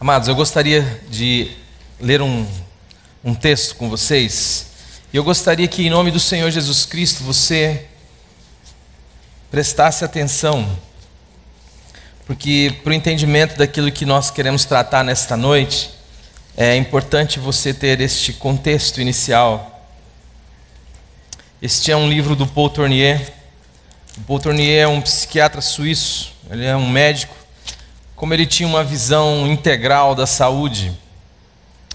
Amados, eu gostaria de ler um texto com vocês. E eu gostaria que, em nome do Senhor Jesus Cristo, você prestasse atenção, porque para o entendimento daquilo que nós queremos tratar nesta noite, é importante você ter este contexto inicial. Este é um livro do Paul Tournier. O Paul Tournier é um psiquiatra suíço, ele é um médico. Como ele tinha uma visão integral da saúde,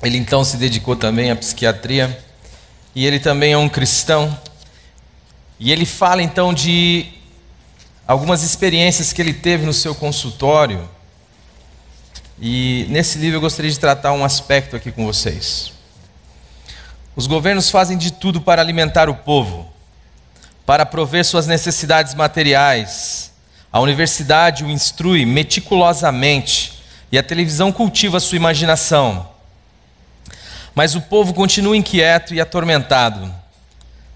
ele então se dedicou também à psiquiatria, e ele também é um cristão. E ele fala então de algumas experiências que ele teve no seu consultório, e nesse livro eu gostaria de tratar um aspecto aqui com vocês. Os governos fazem de tudo para alimentar o povo, para prover suas necessidades materiais. A universidade o instrui meticulosamente e a televisão cultiva sua imaginação. Mas o povo continua inquieto e atormentado.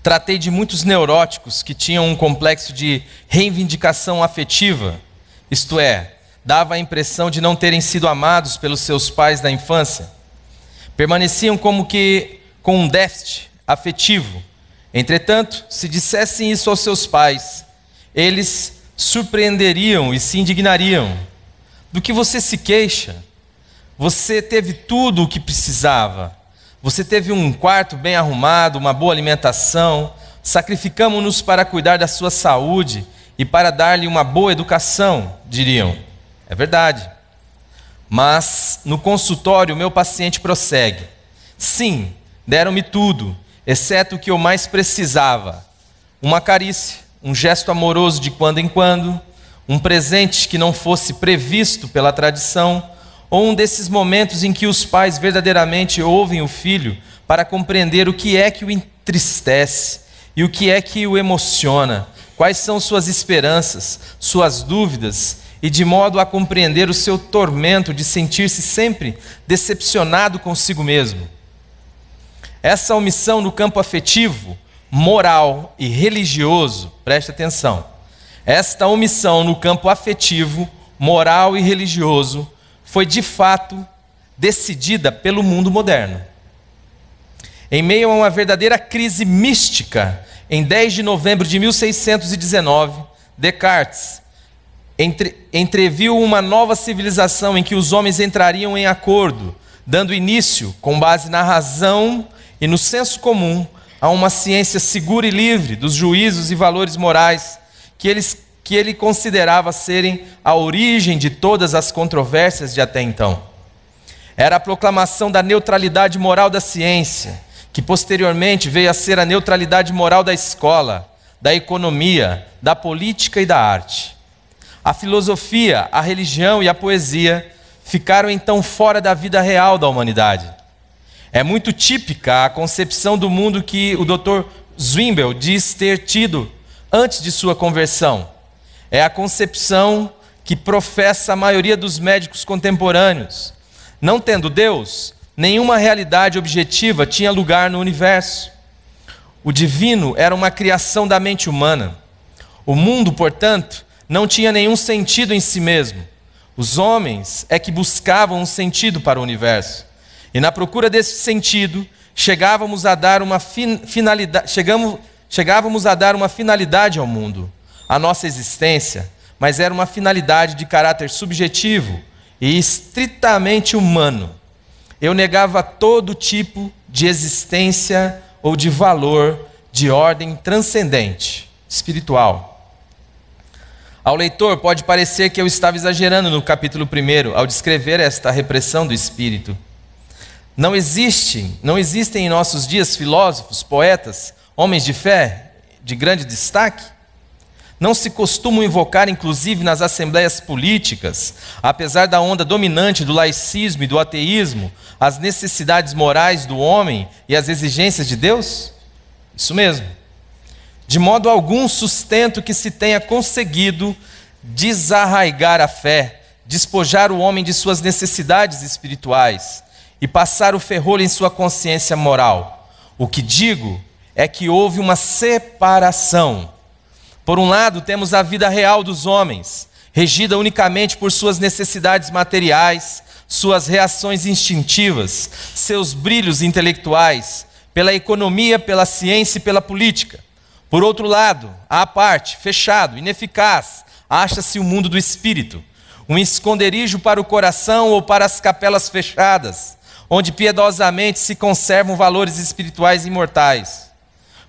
Tratei de muitos neuróticos que tinham um complexo de reivindicação afetiva, isto é, dava a impressão de não terem sido amados pelos seus pais da infância. Permaneciam como que com um déficit afetivo. Entretanto, se dissessem isso aos seus pais, eles surpreenderiam e se indignariam. Do que você se queixa? Você teve tudo o que precisava. Você teve um quarto bem arrumado, uma boa alimentação. Sacrificamos-nos para cuidar da sua saúde e para dar-lhe uma boa educação, diriam. É verdade. Mas no consultório meu paciente prossegue. Sim, deram-me tudo, exceto o que eu mais precisava. Uma carícia, um gesto amoroso de quando em quando, um presente que não fosse previsto pela tradição, ou um desses momentos em que os pais verdadeiramente ouvem o filho para compreender o que é que o entristece e o que é que o emociona, quais são suas esperanças, suas dúvidas, e de modo a compreender o seu tormento de sentir-se sempre decepcionado consigo mesmo. Essa omissão no campo afetivo, moral e religioso, preste atenção, esta omissão no campo afetivo, moral e religioso foi de fato decidida pelo mundo moderno. Em meio a uma verdadeira crise mística, em 10 de novembro de 1619, Descartes entreviu uma nova civilização em que os homens entrariam em acordo, dando início, com base na razão e no senso comum, a uma ciência segura e livre dos juízos e valores morais que ele considerava serem a origem de todas as controvérsias de até então. Era a proclamação da neutralidade moral da ciência, que posteriormente veio a ser a neutralidade moral da escola, da economia, da política e da arte. A filosofia, a religião e a poesia ficaram então fora da vida real da humanidade. É muito típica a concepção do mundo que o Dr. Zwingli diz ter tido antes de sua conversão. É a concepção que professa a maioria dos médicos contemporâneos. Não tendo Deus, nenhuma realidade objetiva tinha lugar no universo. O divino era uma criação da mente humana. O mundo, portanto, não tinha nenhum sentido em si mesmo. Os homens é que buscavam um sentido para o universo. E na procura desse sentido, chegávamos a dar uma finalidade ao mundo, à nossa existência, mas era uma finalidade de caráter subjetivo e estritamente humano. Eu negava todo tipo de existência ou de valor de ordem transcendente, espiritual. Ao leitor pode parecer que eu estava exagerando no capítulo 1 ao descrever esta repressão do espírito. Não existem em nossos dias filósofos, poetas, homens de fé de grande destaque? Não se costumam invocar, inclusive nas assembleias políticas, apesar da onda dominante do laicismo e do ateísmo, as necessidades morais do homem e as exigências de Deus? Isso mesmo. De modo algum sustento que se tenha conseguido desarraigar a fé, despojar o homem de suas necessidades espirituais e passar o ferrolho em sua consciência moral. O que digo é que houve uma separação. Por um lado, temos a vida real dos homens, regida unicamente por suas necessidades materiais, suas reações instintivas, seus brilhos intelectuais, pela economia, pela ciência e pela política. Por outro lado, à parte, fechado, ineficaz, acha-se o mundo do espírito, um esconderijo para o coração ou para as capelas fechadas, onde piedosamente se conservam valores espirituais imortais.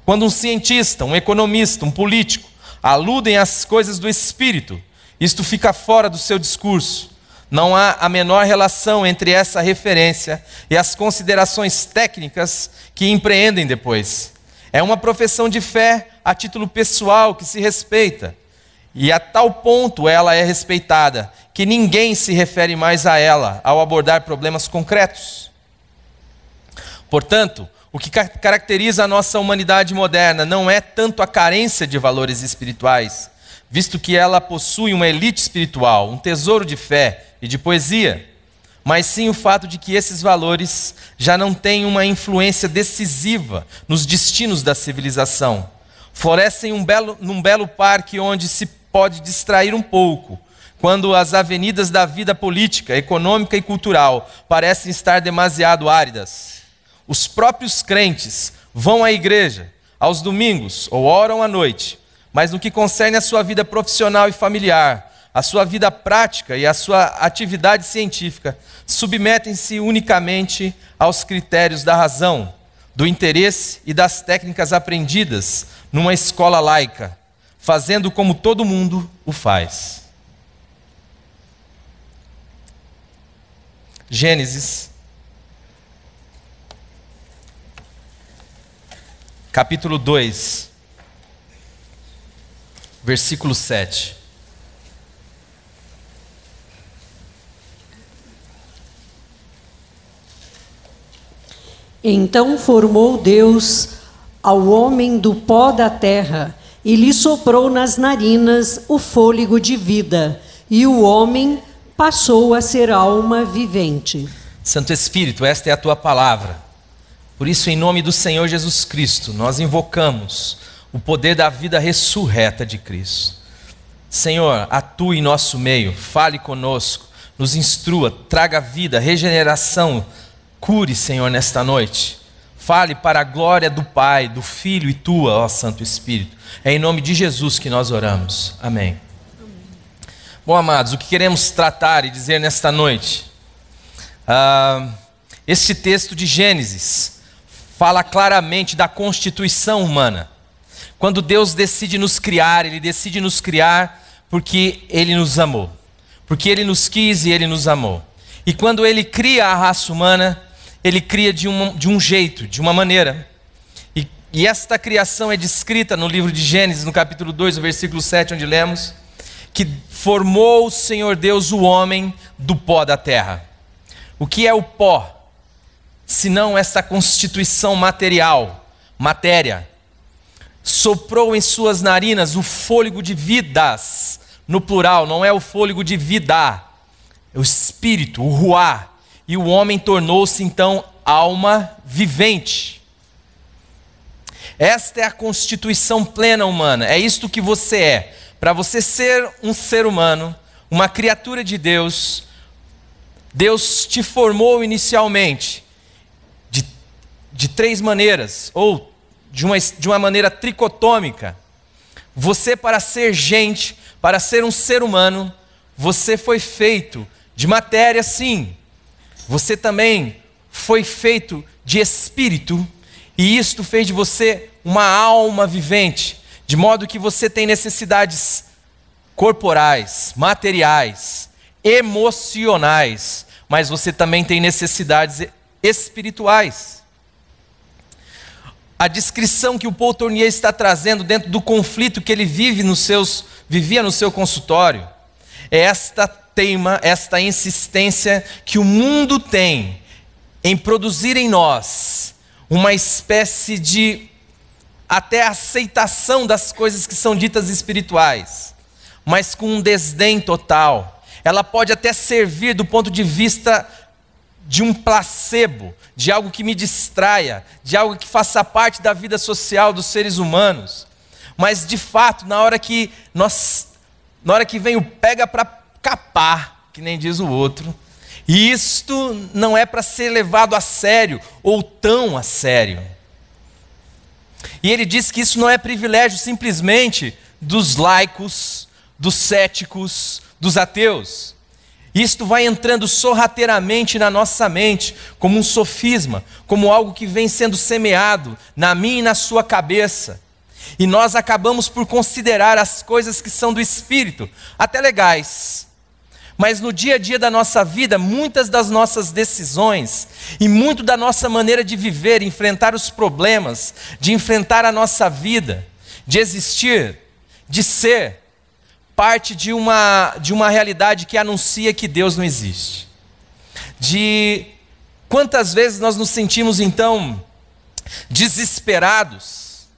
Quando um cientista, um economista, um político aludem às coisas do espírito, isto fica fora do seu discurso. Não há a menor relação entre essa referência e as considerações técnicas que empreendem depois. É uma profissão de fé a título pessoal que se respeita, e a tal ponto ela é respeitada, que ninguém se refere mais a ela ao abordar problemas concretos. Portanto, o que caracteriza a nossa humanidade moderna não é tanto a carência de valores espirituais, visto que ela possui uma elite espiritual, um tesouro de fé e de poesia, mas sim o fato de que esses valores já não têm uma influência decisiva nos destinos da civilização. Florescem num belo parque onde se pode distrair um pouco, quando as avenidas da vida política, econômica e cultural parecem estar demasiado áridas. Os próprios crentes vão à igreja aos domingos ou oram à noite, mas no que concerne à sua vida profissional e familiar, a sua vida prática e a sua atividade científica, submetem-se unicamente aos critérios da razão, do interesse e das técnicas aprendidas numa escola laica, fazendo como todo mundo o faz. Gênesis, capítulo 2, versículo 7. Então formou Deus ao homem do pó da terra e lhe soprou nas narinas o fôlego de vida, e o homem passou a ser alma vivente. Santo Espírito, esta é a tua palavra. Por isso, em nome do Senhor Jesus Cristo, nós invocamos o poder da vida ressurreta de Cristo. Senhor, atue em nosso meio, fale conosco, nos instrua, traga vida, regeneração, cure, Senhor, nesta noite. Fale para a glória do Pai, do Filho e tua, ó Santo Espírito. É em nome de Jesus que nós oramos. Amém. Bom, amados, o que queremos tratar e dizer nesta noite? Este texto de Gênesis fala claramente da constituição humana. Quando Deus decide nos criar, Ele decide nos criar porque Ele nos amou. Porque Ele nos quis e Ele nos amou. E quando Ele cria a raça humana, Ele cria de um jeito, de uma maneira. E esta criação é descrita no livro de Gênesis, no capítulo 2, no versículo 7, onde lemos que formou o Senhor Deus o homem do pó da terra. O que é o pó? Senão essa constituição material, matéria. Soprou em suas narinas o fôlego de vidas, no plural, não é o fôlego de vida, é o espírito, o ruá. E o homem tornou-se então alma vivente. Esta é a constituição plena humana, é isto que você é. Para você ser um ser humano, uma criatura de Deus, Deus te formou inicialmente de três maneiras, ou de uma maneira tricotômica. Você, para ser gente, para ser um ser humano, você foi feito de matéria, sim. Você também foi feito de espírito, e isto fez de você uma alma vivente, de modo que você tem necessidades corporais, materiais, emocionais, mas você também tem necessidades espirituais. A descrição que o Paul Tournier está trazendo dentro do conflito que ele vivia no seu consultório, é esta teima, esta insistência que o mundo tem em produzir em nós uma espécie de até aceitação das coisas que são ditas espirituais, mas com um desdém total. Ela pode até servir do ponto de vista de um placebo, de algo que me distraia, de algo que faça parte da vida social dos seres humanos. Mas de fato, na hora que nós na hora que vem o pega para capar, que nem diz o outro, e isto não é para ser levado a sério, ou tão a sério. E ele diz que isso não é privilégio simplesmente dos laicos, dos céticos, dos ateus. Isto vai entrando sorrateiramente na nossa mente, como um sofisma, como algo que vem sendo semeado na minha e na sua cabeça. E nós acabamos por considerar as coisas que são do Espírito até legais. Mas no dia a dia da nossa vida, muitas das nossas decisões e muito da nossa maneira de viver, enfrentar os problemas, de enfrentar a nossa vida, de existir, de ser, parte de uma realidade que anuncia que Deus não existe. De quantas vezes nós nos sentimos então desesperados.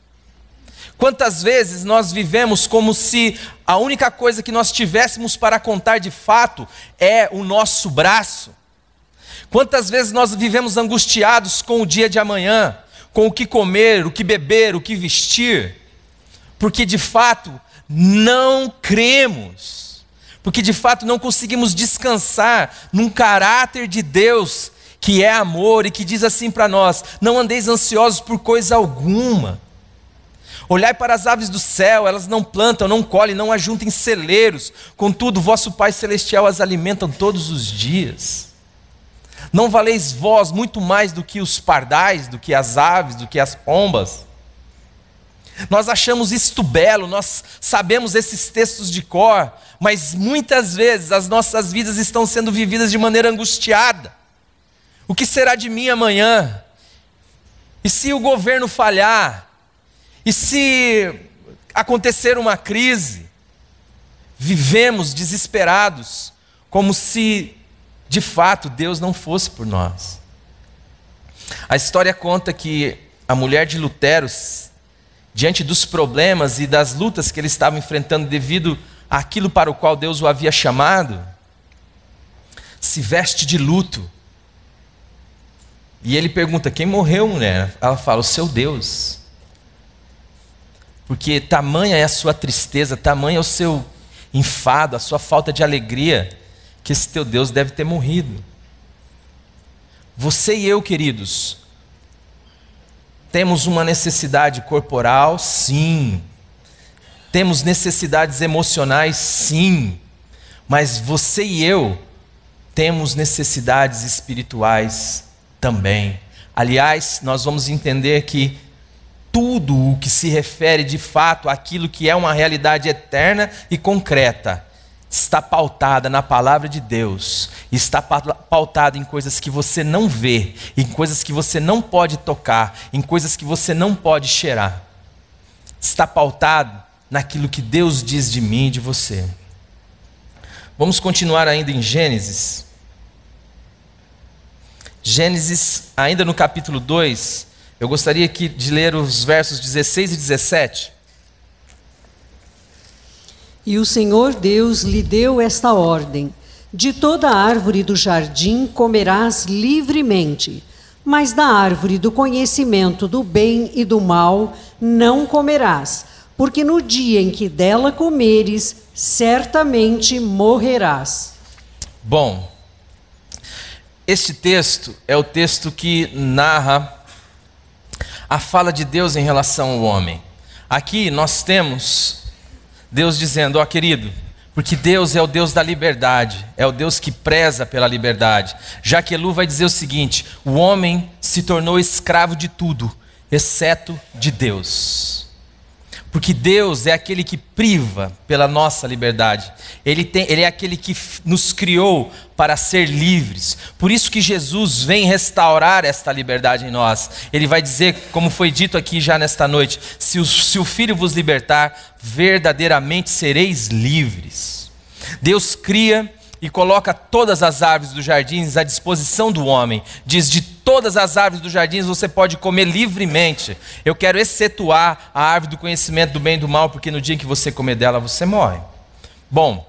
Quantas vezes nós vivemos como se a única coisa que nós tivéssemos para contar de fato é o nosso braço? Quantas vezes nós vivemos angustiados com o dia de amanhã, com o que comer, o que beber, o que vestir? Porque de fato não cremos, porque de fato não conseguimos descansar num caráter de Deus que é amor e que diz assim para nós: não andeis ansiosos por coisa alguma. Olhai para as aves do céu, elas não plantam, não colhem, não ajuntam celeiros, contudo vosso Pai Celestial as alimenta todos os dias. Não valeis vós muito mais do que os pardais, do que as aves, do que as pombas? Nós achamos isto belo, nós sabemos esses textos de cor, mas muitas vezes as nossas vidas estão sendo vividas de maneira angustiada. O que será de mim amanhã? E se o governo falhar? E se acontecer uma crise? Vivemos desesperados, como se de fato Deus não fosse por nós. A história conta que a mulher de Lutero, diante dos problemas e das lutas que ele estava enfrentando devido àquilo para o qual Deus o havia chamado, se veste de luto. E ele pergunta: quem morreu, mulher? Ela fala: o seu Deus. Porque tamanha é a sua tristeza, tamanha é o seu enfado, a sua falta de alegria, que esse teu Deus deve ter morrido. Você e eu, queridos, temos uma necessidade corporal, sim. Temos necessidades emocionais, sim. Mas você e eu temos necessidades espirituais também. Aliás, nós vamos entender que tudo o que se refere de fato àquilo que é uma realidade eterna e concreta está pautada na palavra de Deus, está pautada em coisas que você não vê, em coisas que você não pode tocar, em coisas que você não pode cheirar. Está pautado naquilo que Deus diz de mim e de você. Vamos continuar ainda em Gênesis. Gênesis, ainda no capítulo 2, eu gostaria aqui de ler os versos 16 e 17. E o Senhor Deus lhe deu esta ordem: de toda árvore do jardim comerás livremente, mas da árvore do conhecimento do bem e do mal não comerás, porque no dia em que dela comeres, certamente morrerás. Bom, este texto é o texto que narra a fala de Deus em relação ao homem. Aqui nós temos Deus dizendo: ó querido, porque Deus é o Deus da liberdade, é o Deus que preza pela liberdade. Jaquelu vai dizer o seguinte: o homem se tornou escravo de tudo, exceto de Deus. Porque Deus é aquele que priva pela nossa liberdade. Ele é aquele que nos criou para ser livres. Por isso que Jesus vem restaurar esta liberdade em nós. Ele vai dizer, como foi dito aqui já nesta noite: se o Filho vos libertar, verdadeiramente sereis livres. Deus cria e coloca todas as árvores dos jardins à disposição do homem. Diz: de todas as árvores dos jardins você pode comer livremente. Eu quero excetuar a árvore do conhecimento do bem e do mal, porque no dia em que você comer dela, você morre. Bom,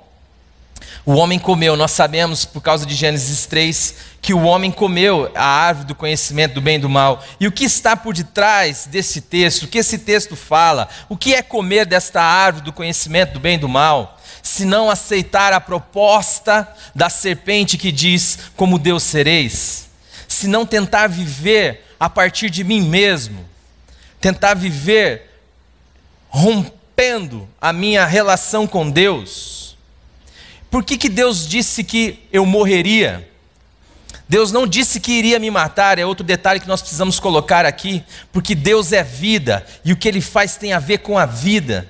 o homem comeu. Nós sabemos, por causa de Gênesis 3, que o homem comeu a árvore do conhecimento do bem e do mal. E o que está por detrás desse texto? O que esse texto fala? O que é comer desta árvore do conhecimento do bem e do mal? se não aceitar a proposta da serpente que diz: como Deus sereis? Se não tentar viver a partir de mim mesmo, tentar viver rompendo a minha relação com Deus. Por que Deus disse que eu morreria? Deus não disse que iria me matar, é outro detalhe que nós precisamos colocar aqui, porque Deus é vida, e o que Ele faz tem a ver com a vida,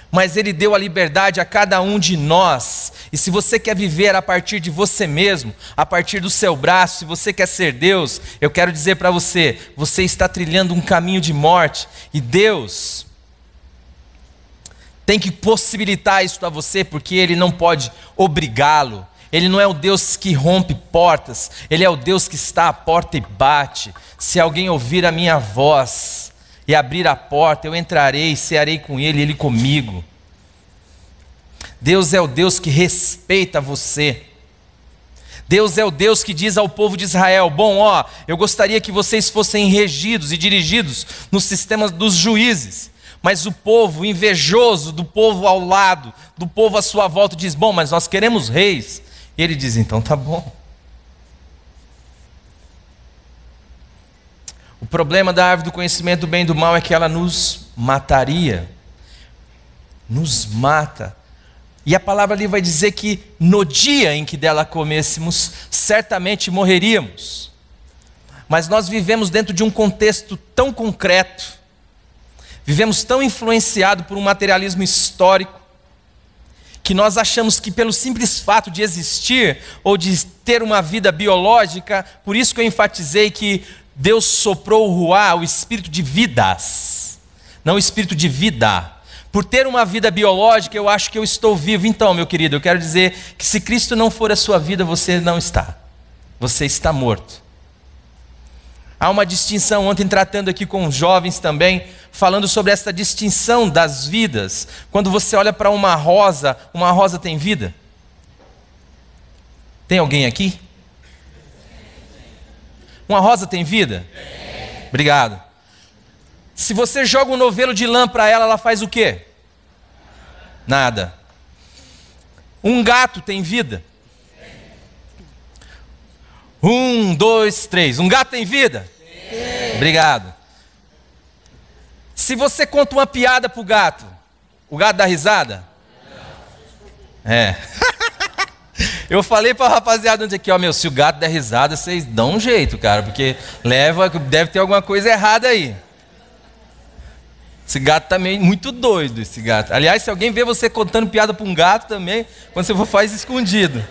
mas Ele deu a liberdade a cada um de nós, e se você quer viver a partir de você mesmo, a partir do seu braço, se você quer ser Deus, eu quero dizer para você, você está trilhando um caminho de morte, e Deus tem que possibilitar isso a você, porque Ele não pode obrigá-lo. Ele não é o Deus que rompe portas, Ele é o Deus que está à porta e bate. Se alguém ouvir a minha voz e abrir a porta, eu entrarei, cearei com ele, ele comigo. Deus é o Deus que respeita você. Deus é o Deus que diz ao povo de Israel: bom, eu gostaria que vocês fossem regidos e dirigidos nos sistemas dos juízes. Mas o povo invejoso do povo ao lado, do povo à sua volta, diz: bom, mas nós queremos reis. E ele diz: então tá bom. O problema da árvore do conhecimento do bem e do mal é que ela nos mataria. Nos mata. E a palavra ali vai dizer que no dia em que dela comêssemos, certamente morreríamos. Mas nós vivemos dentro de um contexto tão concreto, vivemos tão influenciado por um materialismo histórico, que nós achamos que pelo simples fato de existir, ou de ter uma vida biológica, por isso que eu enfatizei que Deus soprou o ruá, o espírito de vidas, não o espírito de vida. Por ter uma vida biológica, eu acho que eu estou vivo. Então, meu querido, eu quero dizer que se Cristo não for a sua vida, você não está. Você está morto. Há uma distinção, ontem tratando aqui com jovens também, falando sobre essa distinção das vidas. Quando você olha para uma rosa tem vida? Tem alguém aqui? Uma rosa tem vida? Obrigado. Se você joga um novelo de lã para ela, ela faz o quê? Nada. Um gato tem vida? 1, 2, 3. Um gato tem vida? Sim. Obrigado. Se você conta uma piada pro gato, o gato dá risada? Não. É. Eu falei pra rapaziada antes aqui, se o gato der risada, vocês dão um jeito, cara, porque deve ter alguma coisa errada aí. Esse gato tá meio muito doido, esse gato. Aliás, se alguém vê você contando piada pra um gato também, quando você for, faz escondido.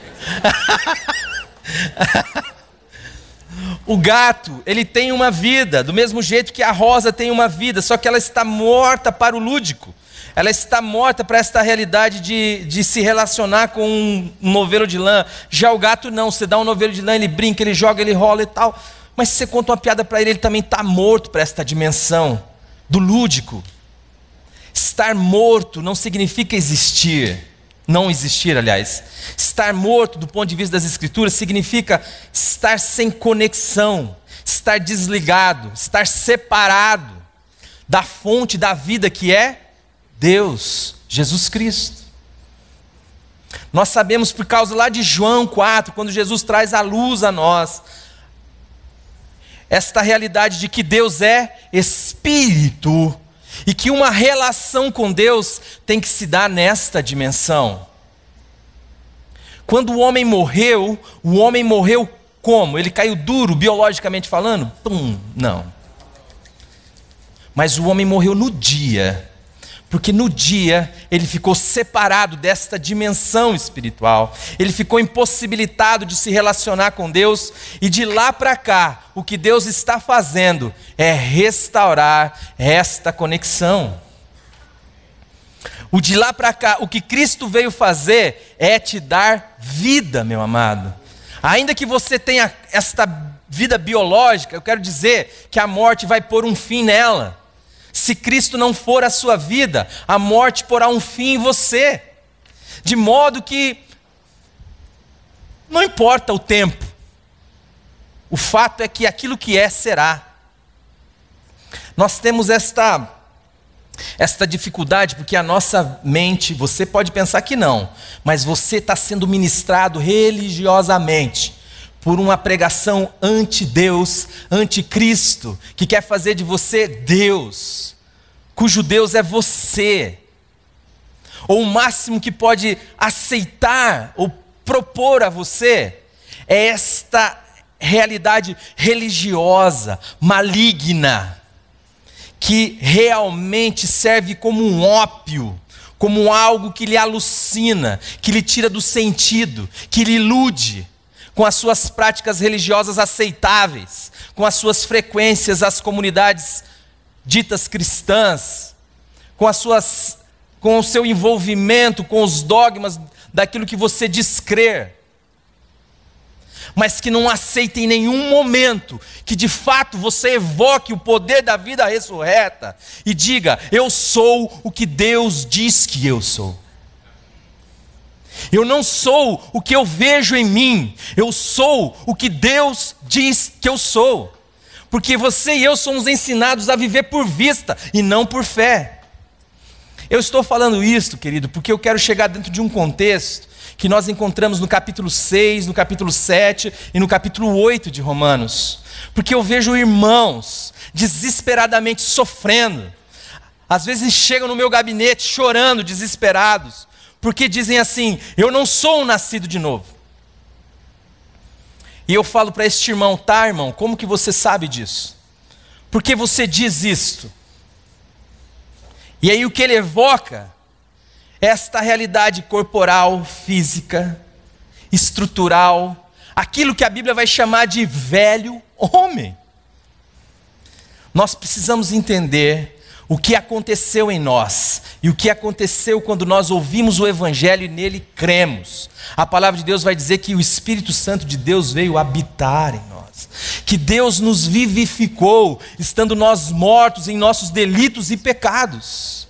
O gato, ele tem uma vida, do mesmo jeito que a rosa tem uma vida, só que ela está morta para o lúdico. Ela está morta para esta realidade de se relacionar com um novelo de lã. Já o gato não, você dá um novelo de lã, ele brinca, ele joga, ele rola e tal. Mas se você conta uma piada para ele, ele também está morto para esta dimensão do lúdico. Estar morto não significa existir. Não existir, aliás. Estar morto, do ponto de vista das Escrituras, significa estar sem conexão, estar desligado, estar separado da fonte da vida que é Deus, Jesus Cristo. Nós sabemos por causa lá de João 4, quando Jesus traz a luz a nós, esta realidade de que Deus é Espírito, e que uma relação com Deus tem que se dar nesta dimensão. Quando o homem morreu como? Ele caiu duro, biologicamente falando? Não. Mas o homem morreu no dia, porque no dia ele ficou separado desta dimensão espiritual, ele ficou impossibilitado de se relacionar com Deus, e de lá para cá, o que Deus está fazendo é restaurar esta conexão. O de lá para cá, o que Cristo veio fazer é te dar vida, meu amado. Ainda que você tenha esta vida biológica, eu quero dizer que a morte vai pôr um fim nela. Se Cristo não for a sua vida, a morte porá um fim em você. De modo que não importa o tempo. O fato é que aquilo que é, será. Nós temos esta Esta dificuldade, porque a nossa mente, você pode pensar que não, mas você está sendo ministrado religiosamente por uma pregação anti-Deus, anti-Cristo, que quer fazer de você Deus, cujo Deus é você. Ou o máximo que pode aceitar ou propor a você é esta realidade religiosa, maligna, que realmente serve como um ópio, como algo que lhe alucina, que lhe tira do sentido, que lhe ilude com as suas práticas religiosas aceitáveis, com as suas frequências às comunidades ditas cristãs, com o seu envolvimento com os dogmas daquilo que você diz crer, mas que não aceita em nenhum momento que de fato você evoque o poder da vida ressurreta e diga: eu sou o que Deus diz que eu sou. Eu não sou o que eu vejo em mim, eu sou o que Deus diz que eu sou. Porque você e eu somos ensinados a viver por vista e não por fé. Eu estou falando isso, querido, porque eu quero chegar dentro de um contexto que nós encontramos no capítulo 6, no capítulo 7 e no capítulo 8 de Romanos. Porque eu vejo irmãos desesperadamente sofrendo. Às vezes chegam no meu gabinete chorando, desesperados, porque dizem assim: eu não sou um nascido de novo. E eu falo para este irmão: tá, irmão, como que você sabe disso? Por que você diz isto? E aí o que ele evoca é esta realidade corporal, física, estrutural, aquilo que a Bíblia vai chamar de velho homem. Nós precisamos entender o que aconteceu em nós e o que aconteceu quando nós ouvimos o Evangelho e nele cremos. A palavra de Deus vai dizer que o Espírito Santo de Deus veio habitar em nós, que Deus nos vivificou, estando nós mortos em nossos delitos e pecados.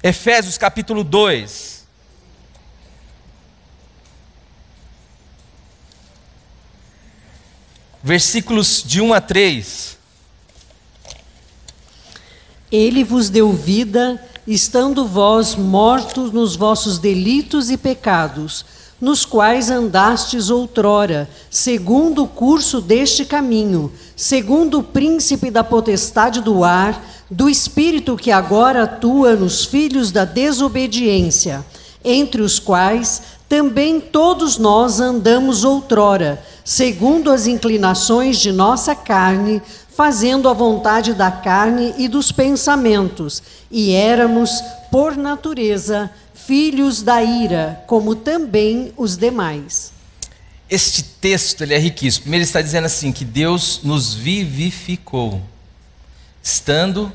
Efésios capítulo 2. Versículos de 1 a 3. Ele vos deu vida, estando vós mortos nos vossos delitos e pecados, nos quais andastes outrora, segundo o curso deste caminho, segundo o príncipe da potestade do ar, do espírito que agora atua nos filhos da desobediência, entre os quais também todos nós andamos outrora, segundo as inclinações de nossa carne, fazendo a vontade da carne e dos pensamentos, e éramos, por natureza, filhos da ira, como também os demais. Este texto ele é riquíssimo. Primeiro ele está dizendo assim, que Deus nos vivificou, estando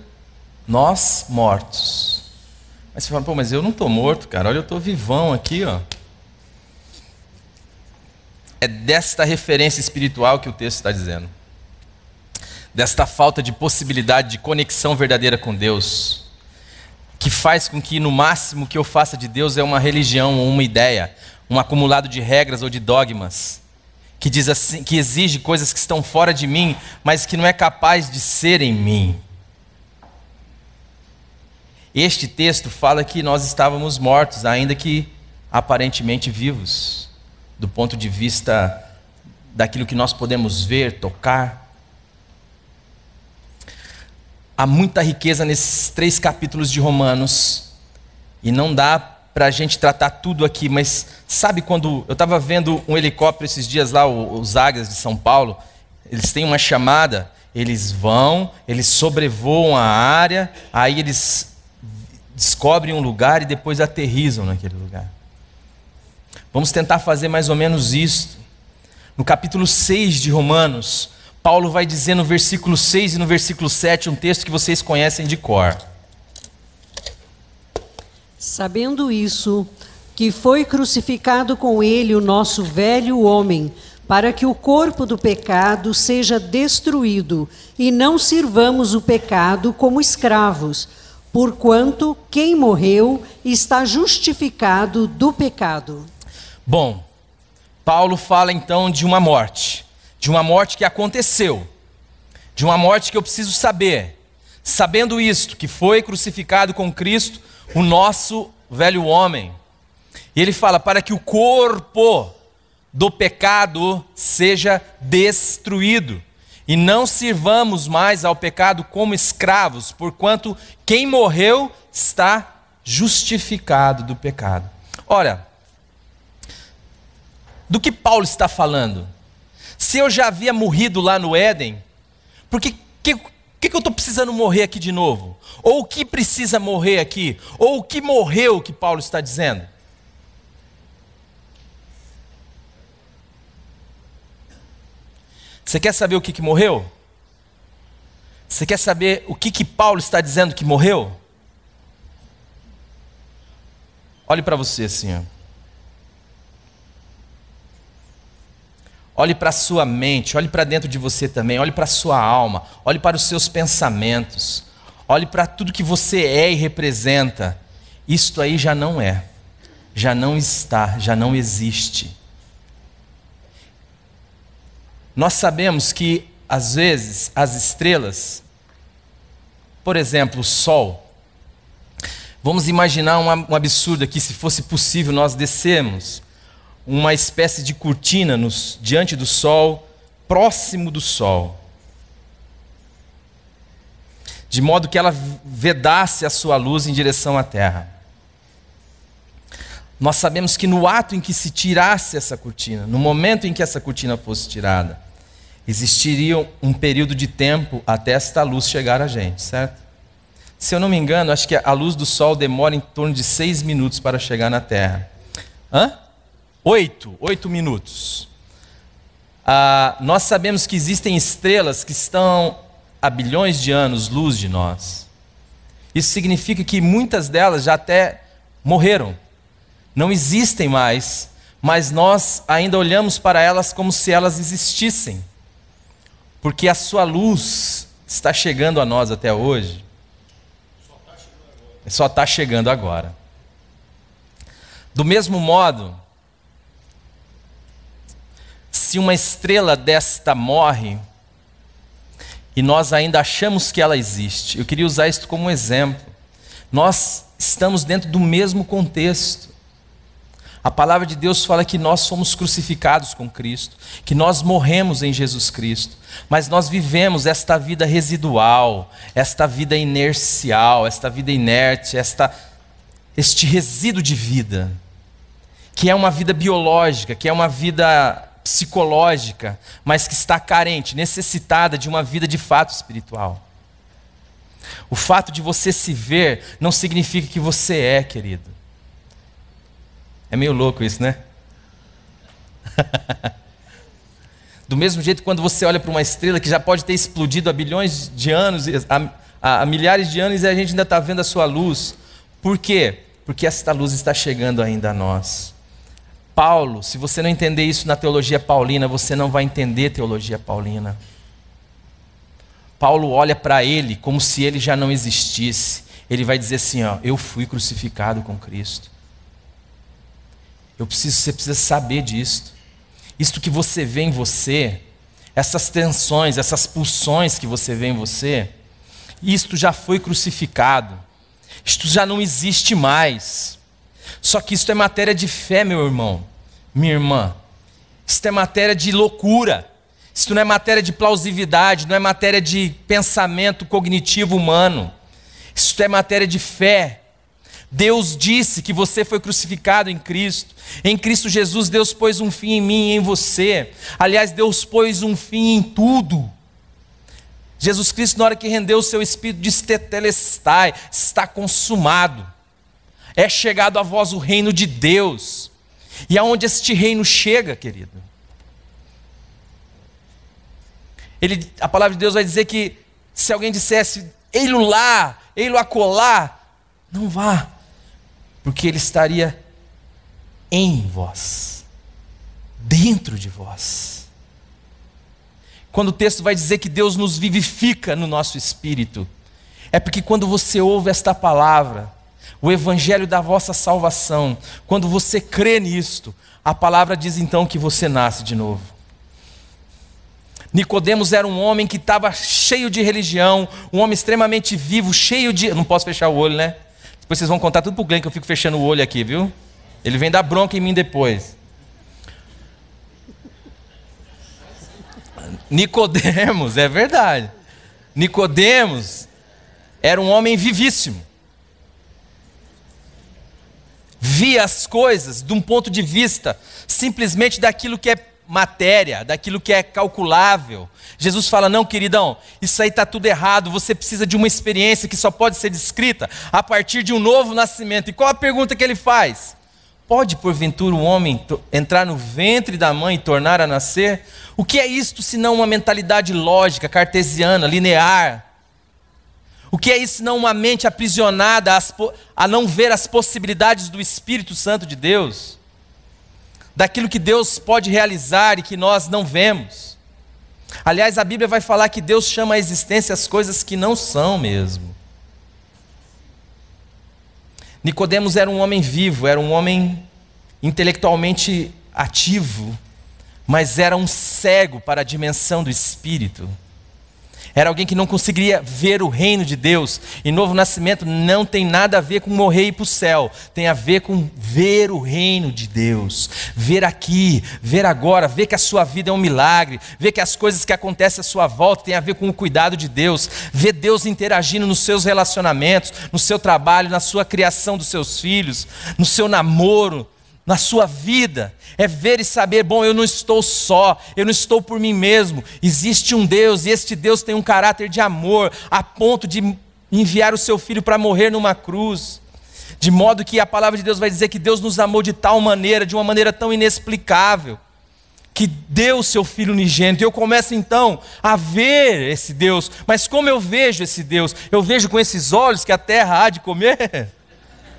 nós mortos. Mas você fala: pô, mas eu não estou morto, cara, olha, eu estou vivão aqui, ó. É desta referência espiritual que o texto está dizendo. Desta falta de possibilidade de conexão verdadeira com Deus, que faz com que no máximo que eu faça de Deus é uma religião ou uma ideia, um acumulado de regras ou de dogmas, que diz assim, que exige coisas que estão fora de mim, mas que não é capaz de ser em mim. Este texto fala que nós estávamos mortos, ainda que aparentemente vivos, do ponto de vista daquilo que nós podemos ver, tocar. Há muita riqueza nesses 3 capítulos de Romanos, e não dá para a gente tratar tudo aqui, mas sabe quando eu estava vendo um helicóptero esses dias lá, os Águias de São Paulo, eles têm uma chamada, eles vão, eles sobrevoam a área, aí eles descobrem um lugar e depois aterrissam naquele lugar. Vamos tentar fazer mais ou menos isso. No capítulo 6 de Romanos, Paulo vai dizer no versículo 6 e no versículo 7 um texto que vocês conhecem de cor. Sabendo isso, que foi crucificado com ele o nosso velho homem, para que o corpo do pecado seja destruído, e não sirvamos o pecado como escravos, porquanto quem morreu está justificado do pecado. Bom, Paulo fala então de uma morte que aconteceu, de uma morte que eu preciso saber. sabendo isto, que foi crucificado com Cristo o nosso velho homem. E ele fala, para que o corpo do pecado seja destruído, e não sirvamos mais ao pecado como escravos, porquanto quem morreu está justificado do pecado. Ora, do que Paulo está falando? Se eu já havia morrido lá no Éden, por que eu estou precisando morrer aqui de novo? Ou o que precisa morrer aqui? Ou o que morreu que Paulo está dizendo? Você quer saber o que morreu? Você quer saber o que Paulo está dizendo que morreu? Olhe para você assim, ó. Olhe para a sua mente, olhe para dentro de você também, olhe para a sua alma, olhe para os seus pensamentos, olhe para tudo que você é e representa. Isto aí já não é, já não está, já não existe. Nós sabemos que, às vezes, as estrelas, por exemplo, o Sol, vamos imaginar um absurdo aqui, se fosse possível nós descermos uma espécie de cortina diante do Sol, próximo do Sol, de modo que ela vedasse a sua luz em direção à Terra. Nós sabemos que no ato em que se tirasse essa cortina, no momento em que essa cortina fosse tirada, existiria um período de tempo até esta luz chegar a gente, certo? Se eu não me engano, acho que a luz do Sol demora em torno de 6 minutos para chegar na Terra. 8 minutos. Nós sabemos que existem estrelas que estão a bilhões de anos-luz de nós. Isso significa que muitas delas já até morreram. Não existem mais, mas nós ainda olhamos para elas como se elas existissem. Porque a sua luz está chegando a nós até hoje. Só está chegando agora. Do mesmo modo, se uma estrela desta morre, e nós ainda achamos que ela existe, eu queria usar isso como um exemplo. Nós estamos dentro do mesmo contexto. A palavra de Deus fala que nós fomos crucificados com Cristo, que nós morremos em Jesus Cristo, mas nós vivemos esta vida residual, esta vida inercial, esta vida inerte, este resíduo de vida, que é uma vida biológica, que é uma vida psicológica, mas que está carente, necessitada de uma vida de fato espiritual. O fato de você se ver não significa que você é, querido. É meio louco isso, né? Do mesmo jeito, quando você olha para uma estrela que já pode ter explodido há bilhões de anos, há milhares de anos, e a gente ainda está vendo a sua luz. Por quê? Porque esta luz está chegando ainda a nós. Paulo, se você não entender isso na teologia paulina, você não vai entender teologia paulina. Paulo olha para ele como se ele já não existisse. Ele vai dizer assim, ó, eu fui crucificado com Cristo. Você precisa saber disso. Isto que você vê em você, essas tensões, essas pulsões que você vê em você, isto já foi crucificado. Isto já não existe mais. Só que isto é matéria de fé, meu irmão, minha irmã. Isto é matéria de loucura. Isto não é matéria de plausibilidade, não é matéria de pensamento cognitivo humano. Isto é matéria de fé. Deus disse que você foi crucificado em Cristo. Em Cristo Jesus, Deus pôs um fim em mim e em você. Aliás, Deus pôs um fim em tudo. Jesus Cristo, na hora que rendeu o seu Espírito, disse tetelestai, está consumado. É chegado a vós o reino de Deus. E aonde este reino chega, querido? A palavra de Deus vai dizer que se alguém dissesse, ei-lo lá, ei-lo acolá, não vá, porque ele estaria em vós, dentro de vós. Quando o texto vai dizer que Deus nos vivifica no nosso espírito, é porque quando você ouve esta palavra, o evangelho da vossa salvação, quando você crê nisto, a palavra diz então que você nasce de novo. Nicodemos era um homem que estava cheio de religião, um homem extremamente vivo, cheio de... Não posso fechar o olho, né? Depois vocês vão contar tudo pro Glenn que eu fico fechando o olho aqui, viu? Ele vem dar bronca em mim depois. Nicodemos, é verdade. Nicodemos era um homem vivíssimo. Via as coisas de um ponto de vista simplesmente daquilo que é matéria, daquilo que é calculável. Jesus fala: não, queridão, isso aí está tudo errado, você precisa de uma experiência que só pode ser descrita a partir de um novo nascimento. E qual a pergunta que ele faz? Pode porventura um homem entrar no ventre da mãe e tornar a nascer? O que é isto senão uma mentalidade lógica, cartesiana, linear? O que é isso senão uma mente aprisionada a não ver as possibilidades do Espírito Santo de Deus? Daquilo que Deus pode realizar e que nós não vemos. Aliás, a Bíblia vai falar que Deus chama à existência as coisas que não são mesmo. Nicodemos era um homem vivo, era um homem intelectualmente ativo, mas era um cego para a dimensão do Espírito. Era alguém que não conseguiria ver o reino de Deus. E novo nascimento não tem nada a ver com morrer e ir para o céu. Tem a ver com ver o reino de Deus. Ver aqui, ver agora, ver que a sua vida é um milagre. Ver que as coisas que acontecem à sua volta têm a ver com o cuidado de Deus. Ver Deus interagindo nos seus relacionamentos, no seu trabalho, na sua criação dos seus filhos, no seu namoro, na sua vida. É ver e saber: bom, eu não estou só, eu não estou por mim mesmo, existe um Deus, e este Deus tem um caráter de amor, a ponto de enviar o seu Filho para morrer numa cruz, de modo que a palavra de Deus vai dizer que Deus nos amou de tal maneira, de uma maneira tão inexplicável, que deu o seu Filho unigênito. E eu começo então a ver esse Deus. Mas como eu vejo esse Deus? Eu vejo com esses olhos que a terra há de comer?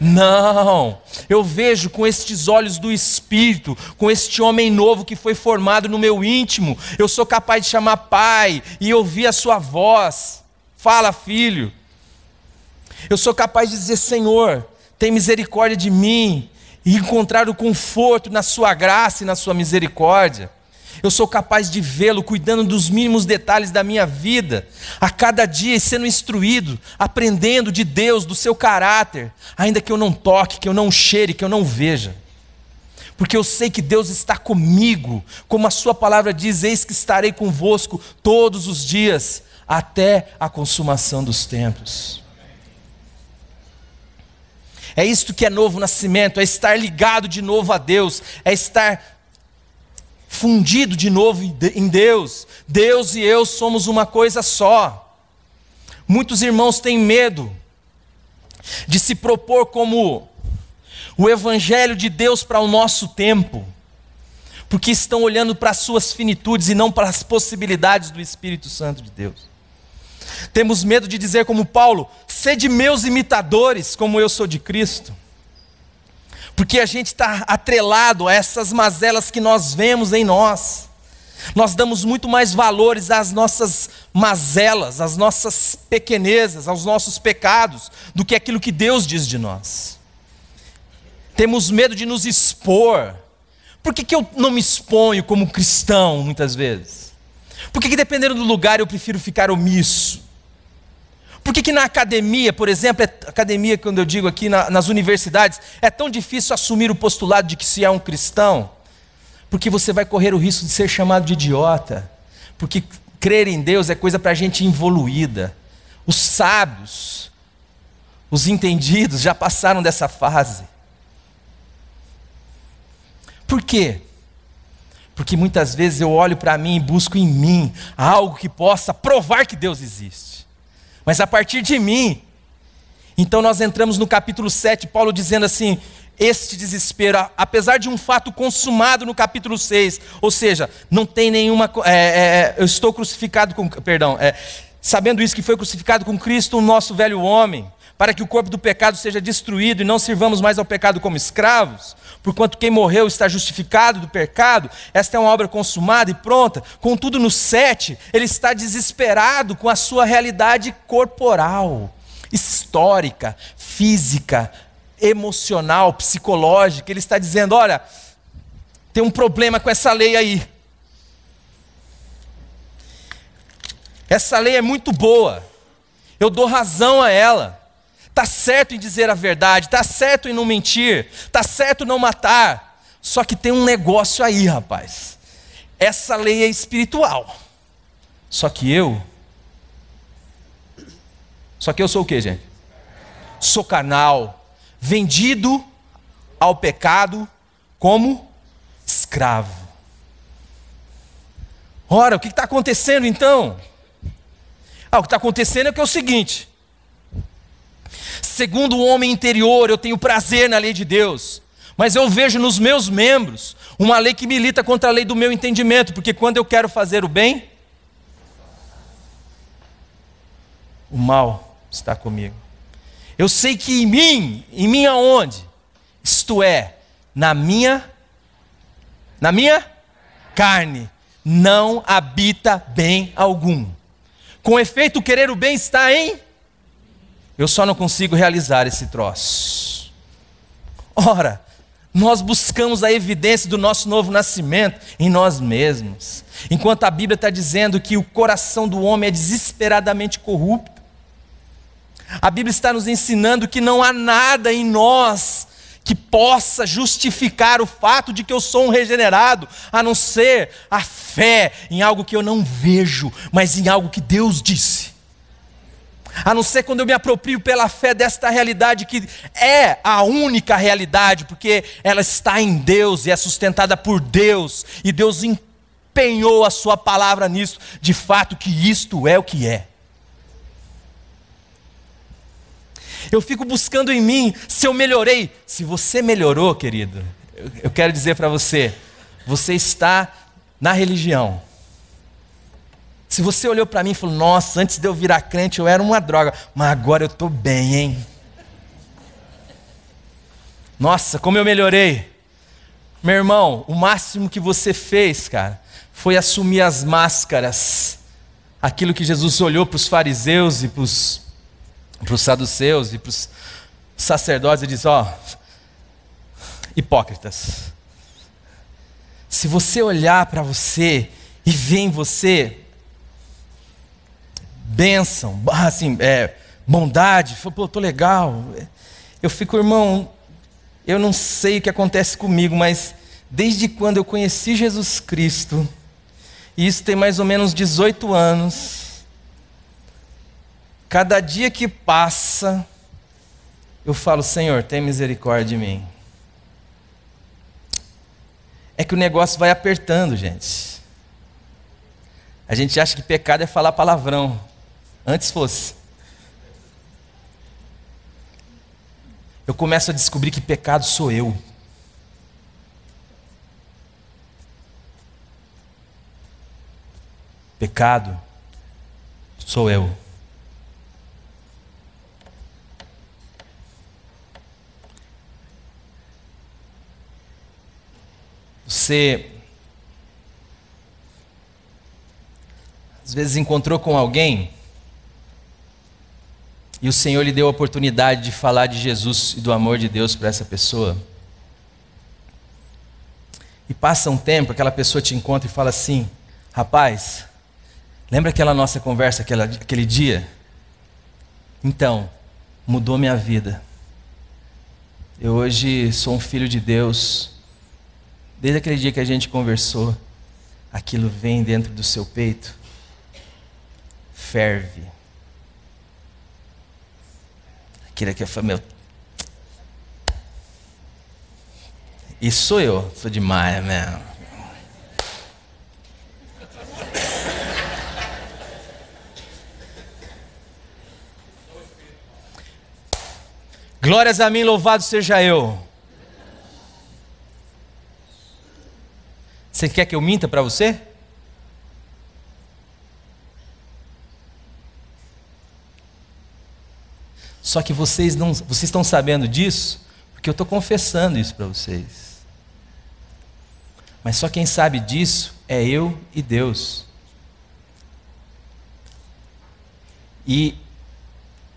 Não, eu vejo com estes olhos do Espírito, com este homem novo que foi formado no meu íntimo. Eu sou capaz de chamar Pai e ouvir a sua voz. Fala, filho. Eu sou capaz de dizer: Senhor, tem misericórdia de mim, e encontrar o conforto na sua graça e na sua misericórdia. Eu sou capaz de vê-lo cuidando dos mínimos detalhes da minha vida, a cada dia sendo instruído, aprendendo de Deus, do seu caráter, ainda que eu não toque, que eu não cheire, que eu não veja. Porque eu sei que Deus está comigo, como a sua palavra diz: eis que estarei convosco todos os dias, até a consumação dos tempos. É isto que é novo nascimento, é estar ligado de novo a Deus, é estar fundido de novo em Deus. Deus e eu somos uma coisa só. Muitos irmãos têm medo de se propor como o Evangelho de Deus para o nosso tempo, porque estão olhando para as suas finitudes e não para as possibilidades do Espírito Santo de Deus. Temos medo de dizer como Paulo: sede meus imitadores, como eu sou de Cristo. Porque a gente está atrelado a essas mazelas que nós vemos em nós. Nós damos muito mais valores às nossas mazelas, às nossas pequenezas, aos nossos pecados, do que aquilo que Deus diz de nós. Temos medo de nos expor. Por que eu não me exponho como cristão muitas vezes? Por que dependendo do lugar eu prefiro ficar omisso? Por que na academia, por exemplo, academia, quando eu digo aqui nas universidades, é tão difícil assumir o postulado de que se é um cristão? Porque você vai correr o risco de ser chamado de idiota. Porque crer em Deus é coisa para gente involuída. Os sábios, os entendidos já passaram dessa fase. Por quê? Porque muitas vezes eu olho para mim e busco em mim algo que possa provar que Deus existe. Mas a partir de mim. Então nós entramos no capítulo 7, Paulo dizendo assim: este desespero, apesar de um fato consumado no capítulo 6, ou seja, não tem nenhuma, eu estou crucificado com, sabendo isso, que foi crucificado com Cristo o nosso velho homem, para que o corpo do pecado seja destruído e não sirvamos mais ao pecado como escravos, porquanto quem morreu está justificado do pecado. Esta é uma obra consumada e pronta. Contudo, no 7, ele está desesperado com a sua realidade corporal, histórica, física, emocional, psicológica. Ele está dizendo: olha, tem um problema com essa lei aí. Essa lei é muito boa. Eu dou razão a ela. Está certo em dizer a verdade, está certo em não mentir, está certo em não matar. Só que tem um negócio aí, rapaz. Essa lei é espiritual. Só que eu sou o quê, gente? Sou carnal, vendido ao pecado como escravo. Ora, o que está acontecendo então? O que está acontecendo é que é o seguinte: segundo o homem interior, eu tenho prazer na lei de Deus, mas eu vejo nos meus membros uma lei que milita contra a lei do meu entendimento, porque quando eu quero fazer o bem, o mal está comigo. Eu sei que em mim aonde? Isto é, na minha carne, não habita bem algum. Com efeito, querer o bem está em... Eu só não consigo realizar esse troço. Ora, nós buscamos a evidência do nosso novo nascimento em nós mesmos, enquanto a Bíblia está dizendo que o coração do homem é desesperadamente corrupto. A Bíblia está nos ensinando que não há nada em nós que possa justificar o fato de que eu sou um regenerado, a não ser a fé em algo que eu não vejo, mas em algo que Deus disse. A não ser quando eu me aproprio pela fé desta realidade que é a única realidade, porque ela está em Deus e é sustentada por Deus, e Deus empenhou a sua palavra nisso, de fato que isto é o que é. Eu fico buscando em mim se eu melhorei. Se você melhorou, querido, eu quero dizer para você, você está na religião. Se você olhou para mim e falou, nossa, antes de eu virar crente eu era uma droga, mas agora eu estou bem, hein? Nossa, como eu melhorei. Meu irmão, o máximo que você fez, cara, foi assumir as máscaras. Aquilo que Jesus olhou para os fariseus e para os saduceus e para os sacerdotes e disse, hipócritas. Se você olhar para você e ver em você bênção, assim, bondade, pô, tô legal. Eu fico, irmão, eu não sei o que acontece comigo, mas desde quando eu conheci Jesus Cristo, e isso tem mais ou menos 18 anos, cada dia que passa, eu falo, Senhor, tem misericórdia de mim. É que o negócio vai apertando, gente. A gente acha que pecado é falar palavrão. Antes fosse. Eu começo a descobrir que pecado sou eu. Pecado sou eu. Você às vezes encontrou com alguém e o Senhor lhe deu a oportunidade de falar de Jesus e do amor de Deus para essa pessoa. E passa um tempo, aquela pessoa te encontra e fala assim, rapaz, lembra aquela nossa conversa aquele dia? Então, mudou minha vida. Eu hoje sou um filho de Deus. Desde aquele dia que a gente conversou, aquilo vem dentro do seu peito, ferve. Aquilo que eu falei, meu, isso sou eu, sou demais mesmo. Glórias a mim, louvado seja eu. Você quer que eu minta para você? Só que vocês estão sabendo disso, porque eu estou confessando isso para vocês. Mas só quem sabe disso é eu e Deus. E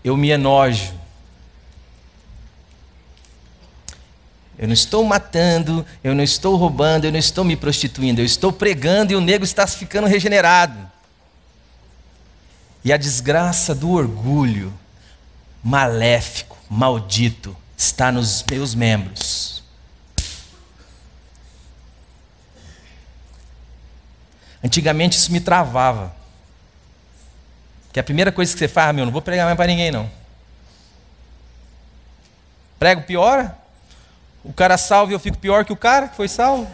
eu me enojo. Eu não estou matando, eu não estou roubando, eu não estou me prostituindo, eu estou pregando e o nego está ficando regenerado. E a desgraça do orgulho maléfico, maldito, está nos meus membros. Antigamente isso me travava. Que a primeira coisa que você faz, não vou pregar mais para ninguém não. Prego, piora. O cara salva e eu fico pior que o cara que foi salvo.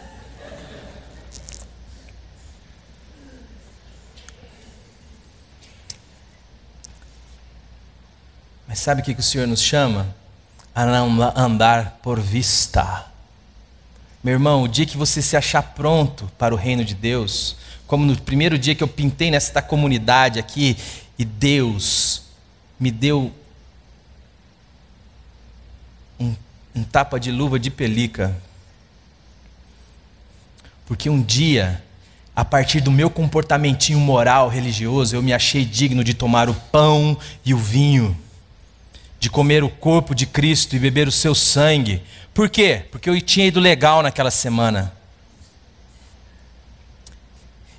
Mas sabe o que o Senhor nos chama? A não andar por vista. Meu irmão, o dia que você se achar pronto para o reino de Deus, como no primeiro dia que eu pintei nesta comunidade aqui, e Deus me deu um tapa de luva de pelica. Porque um dia, a partir do meu comportamentinho moral, religioso, eu me achei digno de tomar o pão e o vinho, de comer o corpo de Cristo e beber o seu sangue. Por quê? Porque eu tinha ido legal naquela semana.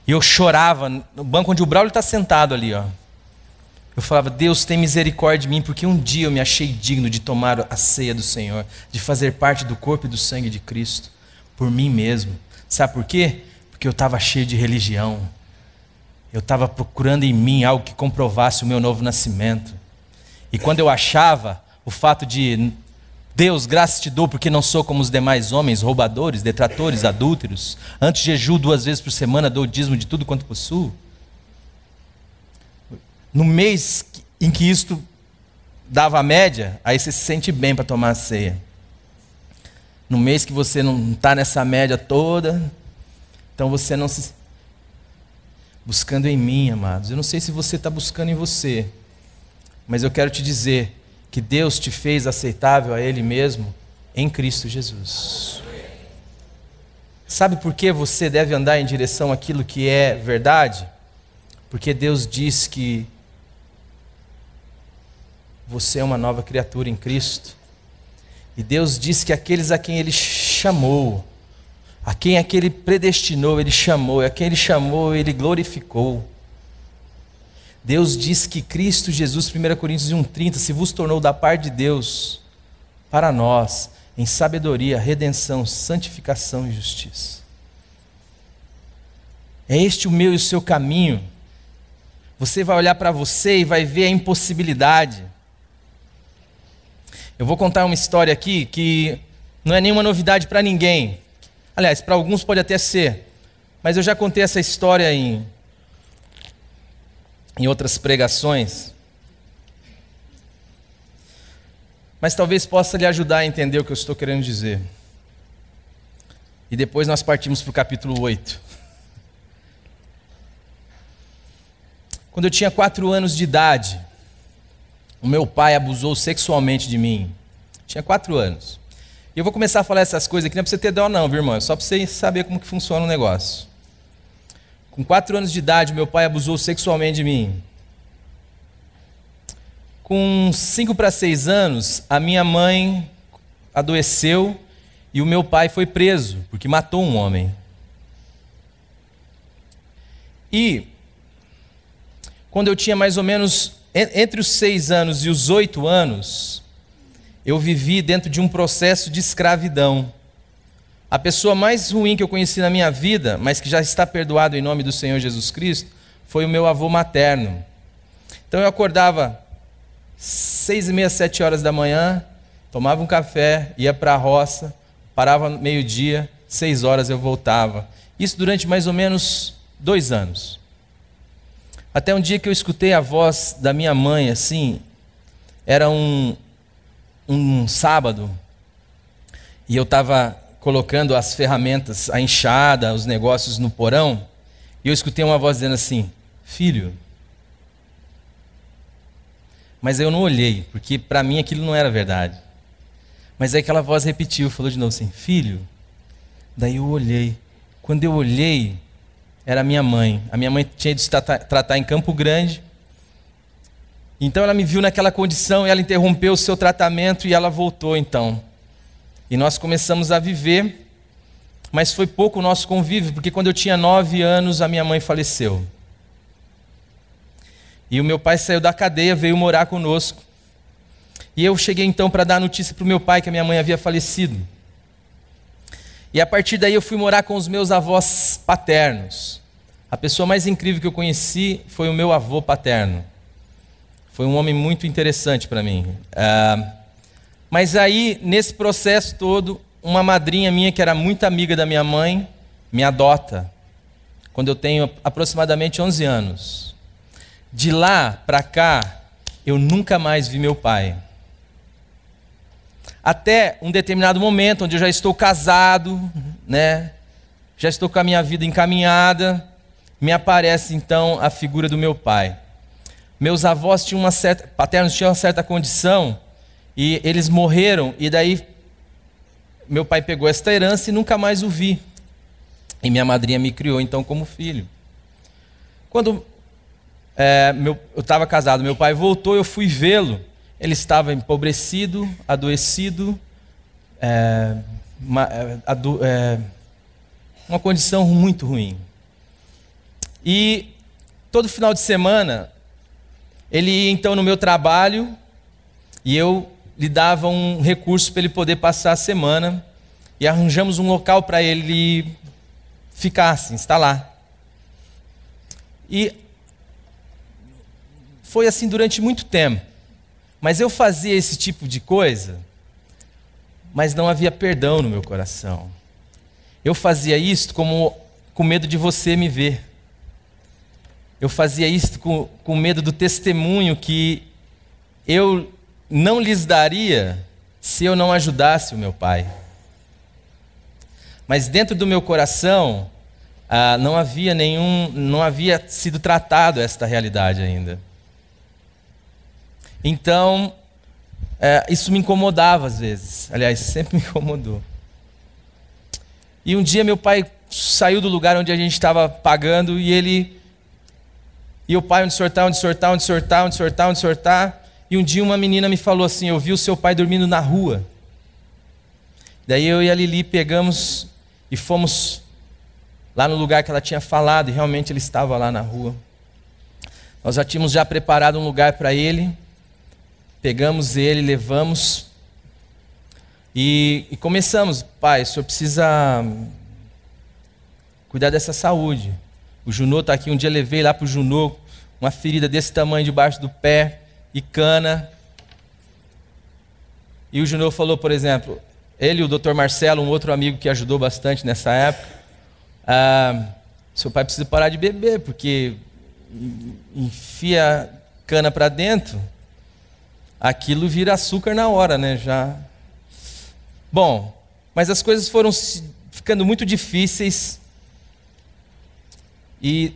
E eu chorava no banco onde o Braulio está sentado ali, ó. Eu falava, Deus tem misericórdia de mim, porque um dia eu me achei digno de tomar a ceia do Senhor, de fazer parte do corpo e do sangue de Cristo, por mim mesmo. Sabe por quê? Porque eu estava cheio de religião. Eu estava procurando em mim algo que comprovasse o meu novo nascimento. E quando eu achava o fato de, Deus, graças te dou, porque não sou como os demais homens, roubadores, detratores, adúlteros, antes jejuo 2 vezes por semana, dou o dízimo de tudo quanto possuo. No mês em que isto dava a média, aí você se sente bem para tomar a ceia. No mês que você não está nessa média toda, então você não se... Buscando em mim, amados. Eu não sei se você está buscando em você, mas eu quero te dizer que Deus te fez aceitável a Ele mesmo em Cristo Jesus. Sabe por que você deve andar em direção àquilo que é verdade? Porque Deus diz que você é uma nova criatura em Cristo. E Deus diz que aqueles a quem Ele chamou, a quem Ele predestinou, Ele chamou, e a quem Ele chamou, Ele glorificou. Deus diz que Cristo Jesus, 1 Coríntios 1,30, se vos tornou da parte de Deus, para nós, em sabedoria, redenção, santificação e justiça. É este o meu e o seu caminho. Você vai olhar para você e vai ver a impossibilidade. Eu vou contar uma história aqui que não é nenhuma novidade para ninguém. Aliás, para alguns pode até ser. Mas eu já contei essa história em outras pregações. Mas talvez possa lhe ajudar a entender o que eu estou querendo dizer. E depois nós partimos para o capítulo 8. Quando eu tinha 4 anos de idade, o meu pai abusou sexualmente de mim. Tinha 4 anos. E eu vou começar a falar essas coisas aqui, não é para você ter dó não, viu, irmão? É só para você saber como que funciona o negócio. Com 4 anos de idade, meu pai abusou sexualmente de mim. Com 5 para 6 anos, a minha mãe adoeceu e o meu pai foi preso, porque matou um homem. E quando eu tinha mais ou menos entre os 6 anos e os 8 anos, eu vivi dentro de um processo de escravidão. A pessoa mais ruim que eu conheci na minha vida, mas que já está perdoado em nome do Senhor Jesus Cristo, foi o meu avô materno. Então eu acordava 6h30, 7 horas da manhã, tomava um café, ia para a roça, parava meio-dia, 6 horas eu voltava. Isso durante mais ou menos 2 anos. Até um dia que eu escutei a voz da minha mãe, assim, era um sábado, e eu estava colocando as ferramentas, a enxada, os negócios no porão, e eu escutei uma voz dizendo assim, filho. Mas eu não olhei, porque para mim aquilo não era verdade. Mas aí aquela voz repetiu, falou de novo assim, filho. Daí eu olhei. Quando eu olhei, era a minha mãe. A minha mãe tinha ido se tratar em Campo Grande. Então ela me viu naquela condição e ela interrompeu o seu tratamento e ela voltou então. E nós começamos a viver, mas foi pouco o nosso convívio, porque quando eu tinha 9 anos a minha mãe faleceu. E o meu pai saiu da cadeia, veio morar conosco. E eu cheguei então para dar a notícia para o meu pai que a minha mãe havia falecido. E a partir daí eu fui morar com os meus avós paternos. A pessoa mais incrível que eu conheci foi o meu avô paterno. Foi um homem muito interessante para mim. Mas aí, nesse processo todo, uma madrinha minha, que era muito amiga da minha mãe, me adota, quando eu tenho aproximadamente 11 anos. De lá para cá, eu nunca mais vi meu pai. Até um determinado momento, onde eu já estou casado, né? Já estou com a minha vida encaminhada, me aparece então a figura do meu pai. Meus avós paternos tinham uma certa condição, e eles morreram, e daí meu pai pegou esta herança e nunca mais o vi. E minha madrinha me criou então como filho. Quando eu estava casado, meu pai voltou, eu fui vê-lo. Ele estava empobrecido, adoecido, uma condição muito ruim. E todo final de semana, ele ia então no meu trabalho e eu lhe dava um recurso para ele poder passar a semana, e arranjamos um local para ele ficar, se instalar. E foi assim durante muito tempo. Mas eu fazia esse tipo de coisa, mas não havia perdão no meu coração. Eu fazia isto com medo de você me ver. Eu fazia isto com medo do testemunho que eu não lhes daria se eu não ajudasse o meu pai. Mas dentro do meu coração não havia sido tratado esta realidade ainda. Então, isso me incomodava às vezes. Aliás, sempre me incomodou. E um dia meu pai saiu do lugar onde a gente estava pagando e o pai, onde o senhor está? E um dia uma menina me falou assim: eu vi o seu pai dormindo na rua. Daí eu e a Lili pegamos e fomos lá no lugar que ela tinha falado, e realmente ele estava lá na rua. Nós já tínhamos preparado um lugar para ele, pegamos ele, levamos e começamos: pai, o senhor precisa cuidar dessa saúde. O Junô está aqui. Um dia levei lá para o Junô uma ferida desse tamanho debaixo do pé e cana. E o Junô falou, por exemplo, ele e o Dr. Marcelo, um outro amigo que ajudou bastante nessa época: seu pai precisa parar de beber, porque enfia cana para dentro, aquilo vira açúcar na hora, né? Já. Bom, mas as coisas foram ficando muito difíceis e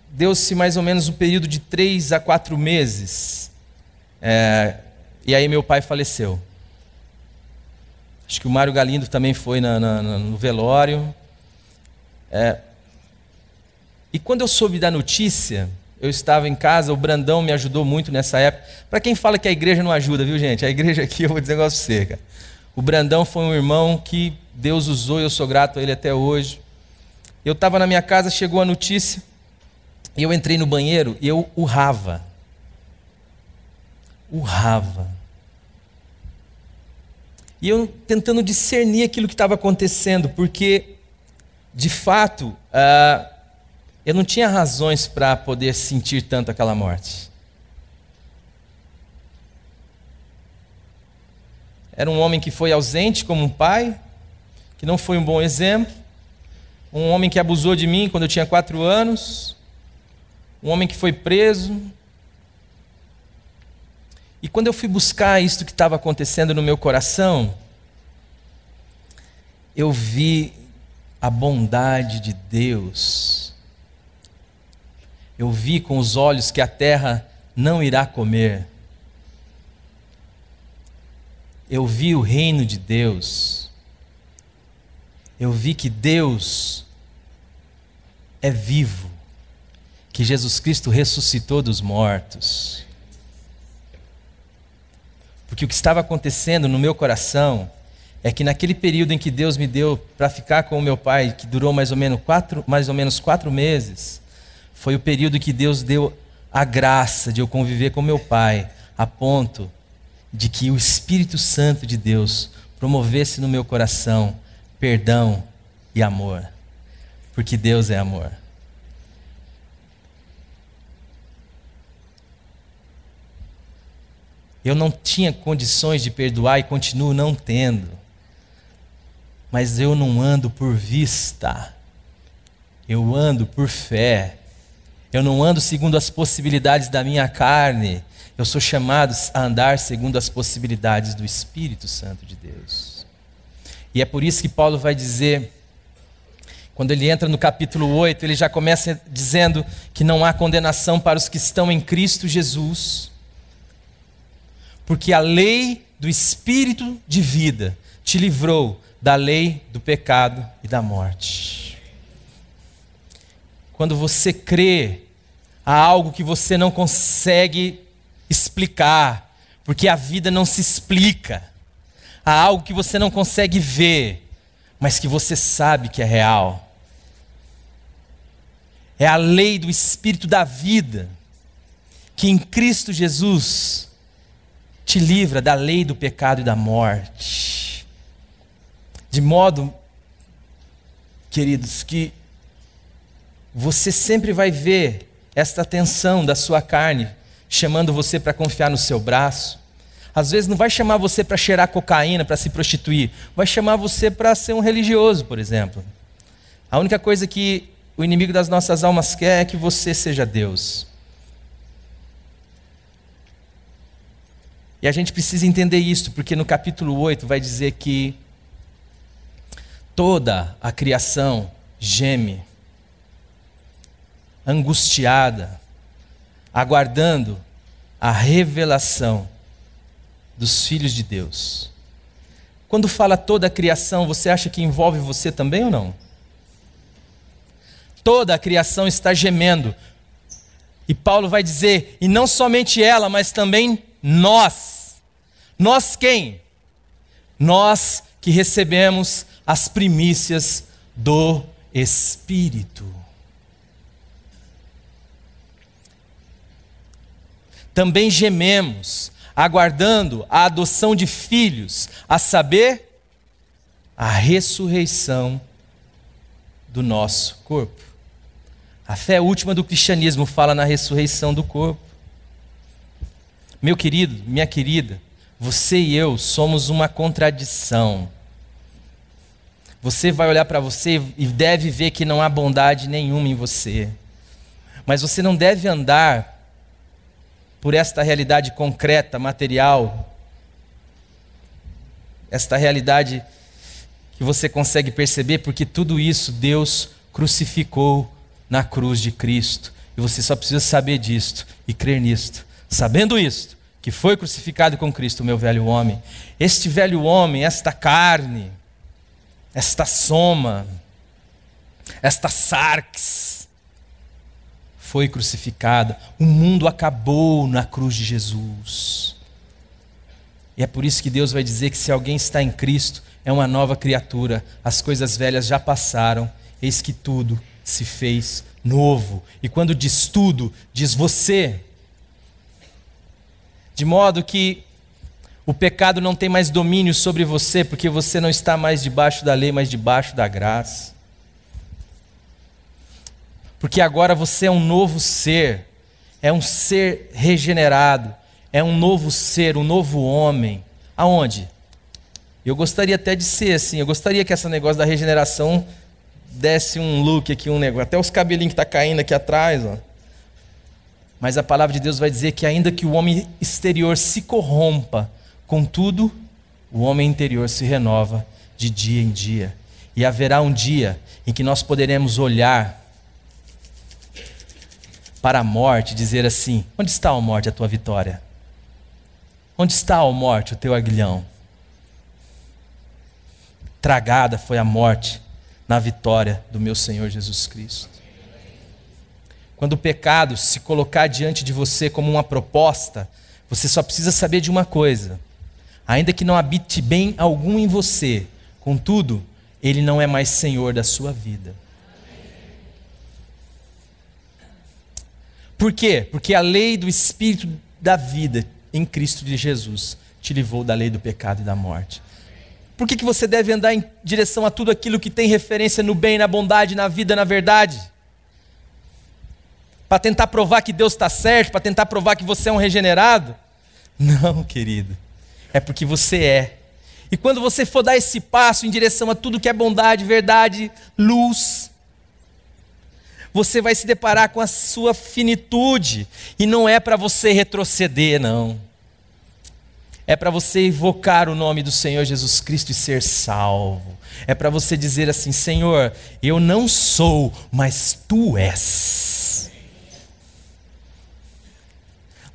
deu-se mais ou menos um período de 3 a 4 meses. E aí meu pai faleceu. Acho que o Mário Galindo também foi no velório. E quando eu soube da notícia, eu estava em casa, o Brandão me ajudou muito nessa época. Para quem fala que a igreja não ajuda, viu, gente? A igreja aqui, eu vou dizer um negócio pra você, cara. O Brandão foi um irmão que Deus usou e eu sou grato a ele até hoje. Eu estava na minha casa, chegou a notícia, e eu entrei no banheiro e eu urrava. E eu tentando discernir aquilo que estava acontecendo, porque, de fato, eu não tinha razões para poder sentir tanto aquela morte. Era um homem que foi ausente como um pai, que não foi um bom exemplo, um homem que abusou de mim quando eu tinha 4 anos, um homem que foi preso. E quando eu fui buscar isso que estava acontecendo no meu coração, eu vi a bondade de Deus. Eu vi com os olhos que a terra não irá comer. Eu vi o reino de Deus. Eu vi que Deus é vivo, que Jesus Cristo ressuscitou dos mortos. Porque o que estava acontecendo no meu coração é que naquele período em que Deus me deu para ficar com o meu pai, que durou mais ou menos 4 meses, foi o período que Deus deu a graça de eu conviver com meu Pai, a ponto de que o Espírito Santo de Deus promovesse no meu coração perdão e amor, porque Deus é amor. Eu não tinha condições de perdoar e continuo não tendo, mas eu não ando por vista, eu ando por fé. Eu não ando segundo as possibilidades da minha carne, eu sou chamado a andar segundo as possibilidades do Espírito Santo de Deus. E é por isso que Paulo vai dizer, quando ele entra no capítulo 8, ele já começa dizendo que não há condenação para os que estão em Cristo Jesus, porque a lei do Espírito de vida te livrou da lei do pecado e da morte. Quando você crê, há algo que você não consegue explicar, porque a vida não se explica. Há algo que você não consegue ver, mas que você sabe que é real. É a lei do Espírito da vida, que em Cristo Jesus te livra da lei do pecado e da morte. De modo, queridos, que você sempre vai ver esta tensão da sua carne chamando você para confiar no seu braço. Às vezes não vai chamar você para cheirar cocaína, para se prostituir. Vai chamar você para ser um religioso, por exemplo. A única coisa que o inimigo das nossas almas quer é que você seja Deus. E a gente precisa entender isso, porque no capítulo 8 vai dizer que toda a criação geme, angustiada, aguardando a revelação dos filhos de Deus. Quando fala toda a criação, você acha que envolve você também ou não? Toda a criação está gemendo. E Paulo vai dizer, e não somente ela, mas também nós. Nós quem? Nós que recebemos as primícias do Espírito. Também gememos, aguardando a adoção de filhos, a saber, a ressurreição do nosso corpo. A fé última do cristianismo fala na ressurreição do corpo. Meu querido, minha querida, você e eu somos uma contradição. Você vai olhar para você e deve ver que não há bondade nenhuma em você. Mas você não deve andar por esta realidade concreta, material, esta realidade que você consegue perceber, porque tudo isso Deus crucificou na cruz de Cristo. E você só precisa saber disto e crer nisto. Sabendo isto, que foi crucificado com Cristo o meu velho homem, este velho homem, esta carne, esta soma, esta sarx, foi crucificada. O mundo acabou na cruz de Jesus. E é por isso que Deus vai dizer que se alguém está em Cristo, é uma nova criatura. As coisas velhas já passaram, eis que tudo se fez novo. E quando diz tudo, diz você. De modo que o pecado não tem mais domínio sobre você, porque você não está mais debaixo da lei, mas debaixo da graça. Porque agora você é um novo ser, é um ser regenerado, é um novo ser, um novo homem. Aonde? Eu gostaria até de ser assim, eu gostaria que esse negócio da regeneração desse um look aqui, um negócio, até os cabelinhos que estão caindo aqui atrás, ó. Mas a palavra de Deus vai dizer que ainda que o homem exterior se corrompa, contudo, o homem interior se renova de dia em dia. E haverá um dia em que nós poderemos olhar para a morte e dizer assim: onde está, ó morte, a tua vitória? Onde está, ó morte, o teu aguilhão? Tragada foi a morte na vitória do meu Senhor Jesus Cristo. Quando o pecado se colocar diante de você como uma proposta, você só precisa saber de uma coisa: ainda que não habite bem algum em você, contudo, ele não é mais senhor da sua vida. Por quê? Porque a lei do Espírito da vida em Cristo de Jesus te livrou da lei do pecado e da morte. Por que você deve andar em direção a tudo aquilo que tem referência no bem, na bondade, na vida, na verdade? Para tentar provar que Deus está certo, para tentar provar que você é um regenerado? Não, querido. É porque você é. E quando você for dar esse passo em direção a tudo que é bondade, verdade, luz, você vai se deparar com a sua finitude. E não é para você retroceder, não. É para você invocar o nome do Senhor Jesus Cristo e ser salvo. É para você dizer assim: Senhor, eu não sou, mas Tu és.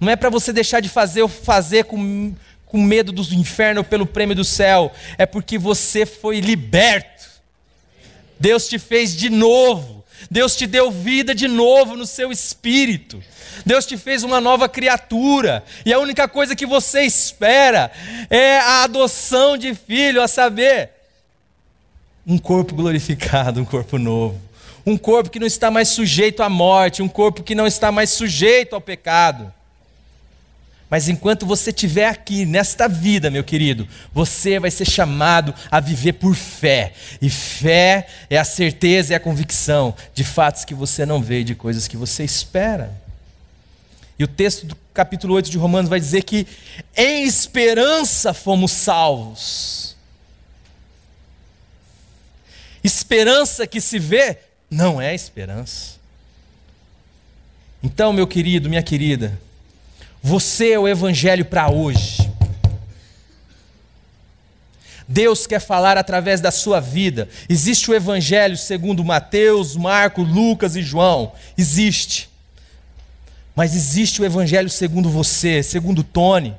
Não é para você deixar de fazer ou fazer com medo do inferno ou pelo prêmio do céu. É porque você foi liberto. Deus te fez de novo. Deus te deu vida de novo no seu espírito. Deus te fez uma nova criatura. E a única coisa que você espera é a adoção de filho, a saber, um corpo glorificado, um corpo novo. Um corpo que não está mais sujeito à morte, um corpo que não está mais sujeito ao pecado. Mas enquanto você estiver aqui, nesta vida, meu querido, você vai ser chamado a viver por fé. E fé é a certeza e a convicção de fatos que você não vê, de coisas que você espera. E o texto do capítulo 8 de Romanos vai dizer que em esperança fomos salvos. Esperança que se vê não é esperança. Então, meu querido, minha querida, você é o evangelho para hoje. Deus quer falar através da sua vida. Existe o evangelho segundo Mateus, Marcos, Lucas e João. Existe. Mas existe o evangelho segundo você, segundo Tony.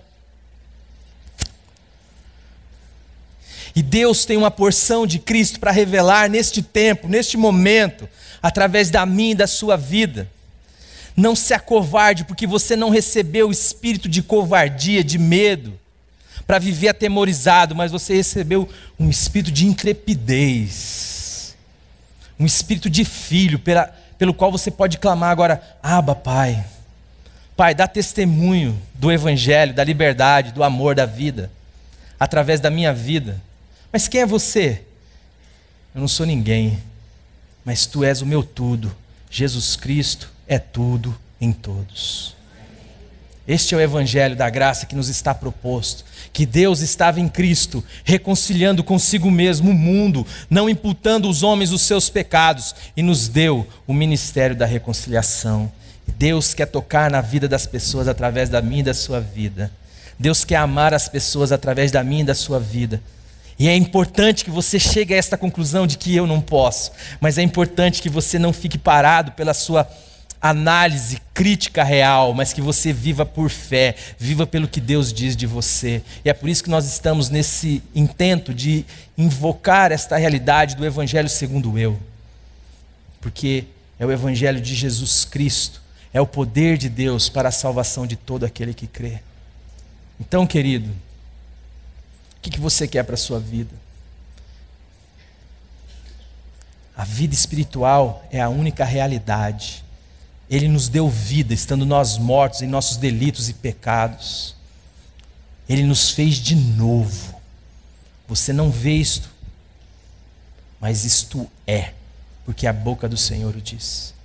E Deus tem uma porção de Cristo para revelar neste tempo, neste momento, através da minha e da sua vida. Não se acovarde, porque você não recebeu o espírito de covardia, de medo, para viver atemorizado, mas você recebeu um espírito de intrepidez, um espírito de filho, pelo qual você pode clamar agora: Abba, Pai. Pai, dá testemunho do evangelho, da liberdade, do amor, da vida, através da minha vida. Mas quem é você? Eu não sou ninguém, mas Tu és o meu tudo. Jesus Cristo é tudo em todos. Este é o evangelho da graça que nos está proposto, que Deus estava em Cristo, reconciliando consigo mesmo o mundo, não imputando aos homens os seus pecados, e nos deu o ministério da reconciliação. Deus quer tocar na vida das pessoas através da minha e da sua vida. Deus quer amar as pessoas através da minha e da sua vida. E é importante que você chegue a esta conclusão de que eu não posso, mas é importante que você não fique parado pela sua análise crítica real, mas que você viva por fé, viva pelo que Deus diz de você. E é por isso que nós estamos nesse intento de invocar esta realidade do Evangelho segundo eu. Porque é o Evangelho de Jesus Cristo, é o poder de Deus para a salvação de todo aquele que crê. Então, querido, o que você quer para a sua vida? A vida espiritual é a única realidade. Ele nos deu vida, estando nós mortos em nossos delitos e pecados. Ele nos fez de novo. Você não vê isto, mas isto é, porque a boca do Senhor o diz.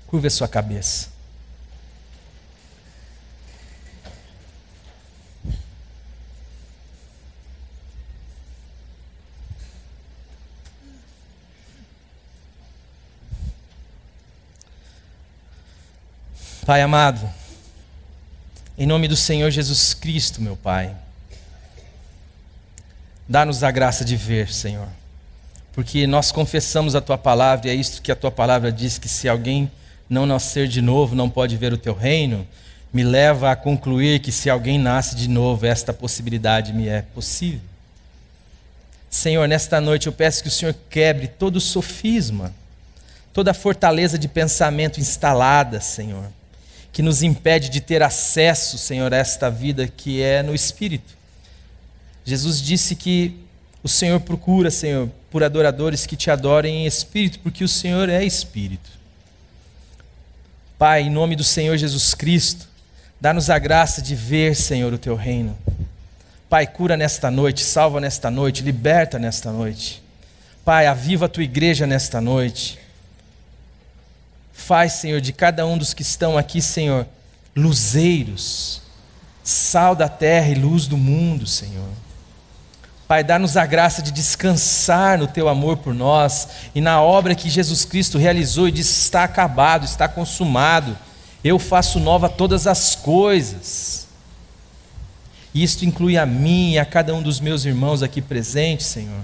Curva a sua cabeça. Pai amado, em nome do Senhor Jesus Cristo, meu Pai, dá-nos a graça de ver, Senhor, porque nós confessamos a Tua palavra, e é isto que a Tua palavra diz, que se alguém não nascer de novo, não pode ver o Teu reino. Me leva a concluir que se alguém nasce de novo, esta possibilidade me é possível. Senhor, nesta noite eu peço que o Senhor quebre todo o sofisma, toda a fortaleza de pensamento instalada, Senhor, que nos impede de ter acesso, Senhor, a esta vida que é no Espírito. Jesus disse que O Senhor procura, Senhor, por adoradores que te adorem em espírito, porque o Senhor é espírito. Pai, em nome do Senhor Jesus Cristo, dá-nos a graça de ver, Senhor, o teu reino. Pai, cura nesta noite, salva nesta noite, liberta nesta noite. Pai, aviva a tua igreja nesta noite. Faz, Senhor, de cada um dos que estão aqui, Senhor, luzeiros, sal da terra e luz do mundo, Senhor. Pai, dá-nos a graça de descansar no teu amor por nós e na obra que Jesus Cristo realizou e disse: está acabado, está consumado. Eu faço nova todas as coisas. E isto inclui a mim e a cada um dos meus irmãos aqui presentes, Senhor.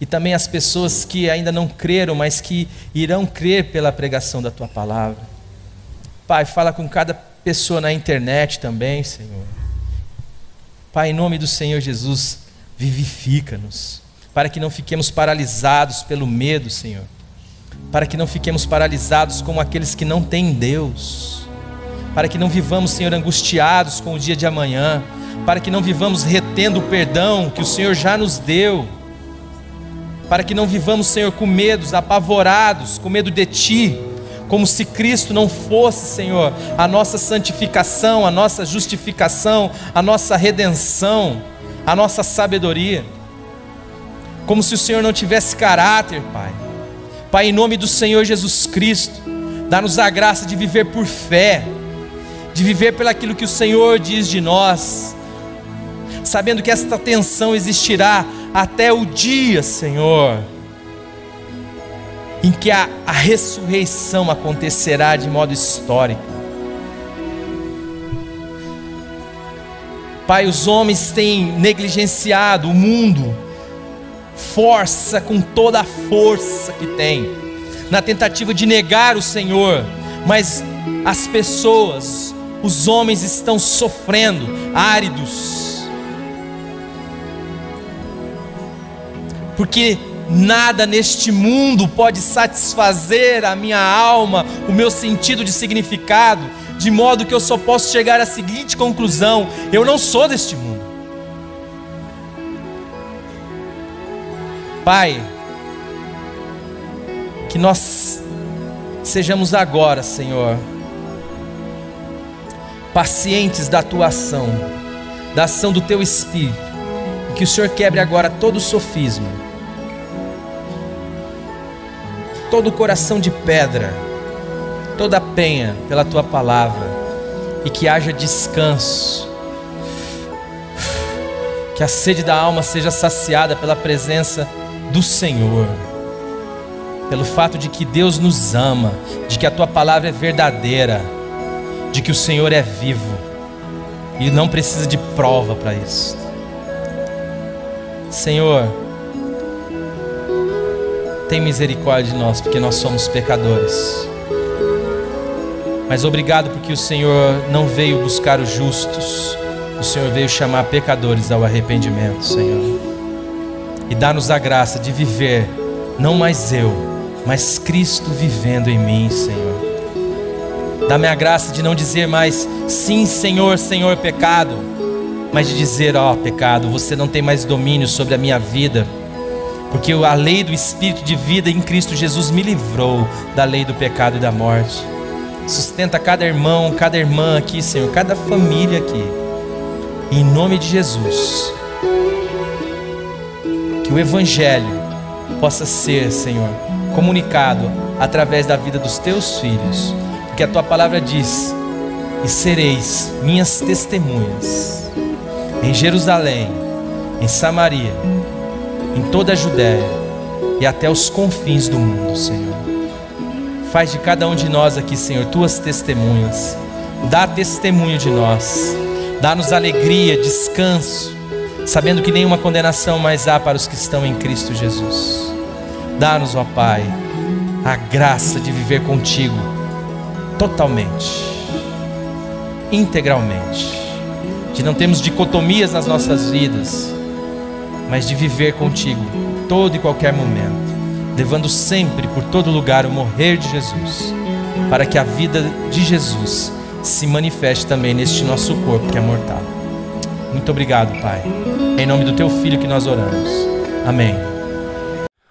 E também as pessoas que ainda não creram, mas que irão crer pela pregação da tua palavra. Pai, fala com cada pessoa na internet também, Senhor. Pai, em nome do Senhor Jesus, vivifica-nos, para que não fiquemos paralisados pelo medo, Senhor, para que não fiquemos paralisados como aqueles que não têm Deus, para que não vivamos, Senhor, angustiados com o dia de amanhã, para que não vivamos retendo o perdão que o Senhor já nos deu, para que não vivamos, Senhor, com medos, apavorados, com medo de Ti, como se Cristo não fosse, Senhor, a nossa santificação, a nossa justificação, a nossa redenção, a nossa sabedoria, como se o Senhor não tivesse caráter, Pai. Pai, em nome do Senhor Jesus Cristo, dá-nos a graça de viver por fé, de viver pelo aquilo que o Senhor diz de nós, sabendo que esta tensão existirá até o dia, Senhor, em que a ressurreição acontecerá de modo histórico. Pai, os homens têm negligenciado o mundo, força com toda a força que tem, na tentativa de negar o Senhor, mas as pessoas, os homens estão sofrendo, áridos, porque nada neste mundo pode satisfazer a minha alma, o meu sentido de significado, de modo que eu só posso chegar à seguinte conclusão: eu não sou deste mundo. Pai, que nós sejamos agora, Senhor, pacientes da Tua ação, da ação do Teu Espírito, e que o Senhor quebre agora todo o sofisma, todo o coração de pedra, toda a penha pela Tua palavra, e que haja descanso, que a sede da alma seja saciada pela presença do Senhor, pelo fato de que Deus nos ama, de que a Tua palavra é verdadeira, de que o Senhor é vivo e não precisa de prova para isso. Senhor, tem misericórdia de nós, porque nós somos pecadores. Mas obrigado porque o Senhor não veio buscar os justos, o Senhor veio chamar pecadores ao arrependimento, Senhor. E dá-nos a graça de viver, não mais eu, mas Cristo vivendo em mim, Senhor. Dá-me a graça de não dizer mais sim, Senhor, Senhor, pecado, mas de dizer: ó, pecado, você não tem mais domínio sobre a minha vida, porque a lei do Espírito de vida em Cristo Jesus me livrou da lei do pecado e da morte. Sustenta cada irmão, cada irmã aqui, Senhor, cada família aqui, em nome de Jesus. Que o Evangelho possa ser, Senhor, comunicado através da vida dos Teus filhos, porque a Tua palavra diz: e sereis minhas testemunhas em Jerusalém, em Samaria, em toda a Judéia e até os confins do mundo, Senhor. Faz de cada um de nós aqui, Senhor, Tuas testemunhas. Dá testemunho de nós, dá-nos alegria, descanso, sabendo que nenhuma condenação mais há para os que estão em Cristo Jesus. Dá-nos, ó Pai, a graça de viver contigo totalmente, integralmente, de não termos dicotomias nas nossas vidas, mas de viver contigo todo e qualquer momento, levando sempre por todo lugar o morrer de Jesus, para que a vida de Jesus se manifeste também neste nosso corpo que é mortal. Muito obrigado, Pai. Em nome do Teu Filho que nós oramos. Amém.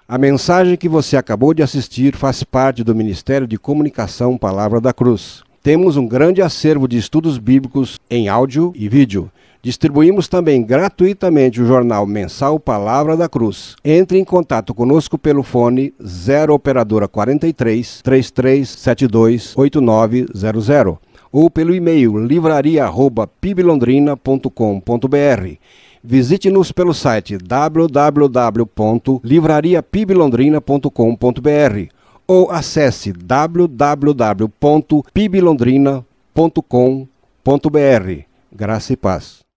A mensagem que você acabou de assistir faz parte do Ministério de Comunicação Palavra da Cruz. Temos um grande acervo de estudos bíblicos em áudio e vídeo. Distribuímos também gratuitamente o jornal mensal Palavra da Cruz. Entre em contato conosco pelo fone 0 operadora 43 3372 8900 ou pelo e-mail livraria@piblondrina.com.br. Visite-nos pelo site www.livrariapiblondrina.com.br ou acesse www.piblondrina.com.br. Graça e paz.